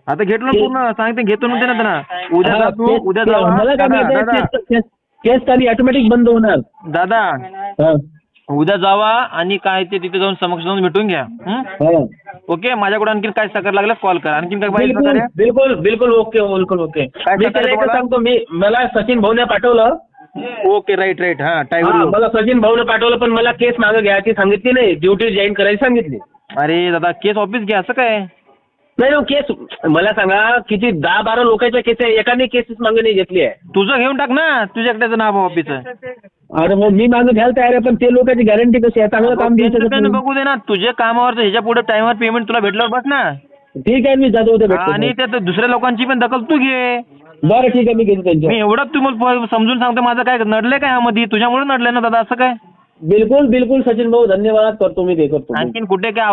आता घेतलं ना पूर्ण, सांगते घेतो म्हणते ना त्यांना. उद्या
हा,
जा तू,
केस-
उद्या
मला काय
जा.
माहिती, केस खाली ऑटोमॅटिक बंद होणार.
दादा
हा.
उद्या जावा आणि काय ते तिथे जाऊन समक्ष जाऊन भेटून घ्या.
हा.
ओके, माझ्याकडून आणखीन काय सहकार्य लागलं कॉल करा. आणखीन काय पाहिजे
बिलकुल
सहकार्य?
बिलकुल बिलकुल ओके बिलकुल ओके.
काय
मी त्याला
सहकार्य
एकच
तुम्हाला?
सांगतो, मला सचिन भाऊने पाठवलं.
Okay, right right. हा,
हा,
टायगर.
मला सचिन भाऊने पाठवलं, पण मला केस मागे घ्यायची सांगितली नाही, ड्युटी जॉईन करायची सांगितली.
अरे दादा, केस ऑफिस घ्या, असं काय?
नाही हो, केस मला सांगा किती 10-12 लोकांच्या केस आहे, एकाने केसेस मागे नाही घेतली आहे.
तुझं घेऊन टाक ना, तुझ्या एकट्याचं नाव ऑफिस.
अरे मग मी मागे घ्यायला तयार आहे, पण ते लोकांची गॅरंटी कशी आहे, चांगलं काम देऊ शकत नाही.
बघू दे ना तुझ्या कामावरचं, ह्याच्या पुढे टाइमवर पेमेंट तुला भेटल्यावर बस ना.
ठीक आहे, मी जातो उद्या भेटतो.
आणि त्यात दुसऱ्या लोकांची पण दखल तू घे.
बरं ठीक आहे, मी घेतो त्यांच्या.
मी एवढं तुम्हाला समजून सांगतो, माझं काय नडलंय काय ह्यामध्ये, तुझ्यामुळे नडलंय ना दादा, असं काय?
बिलकुल बिलकुल सचिन भाऊ, धन्यवाद. करतो मी ते करतो.
आणखीन कुठे काय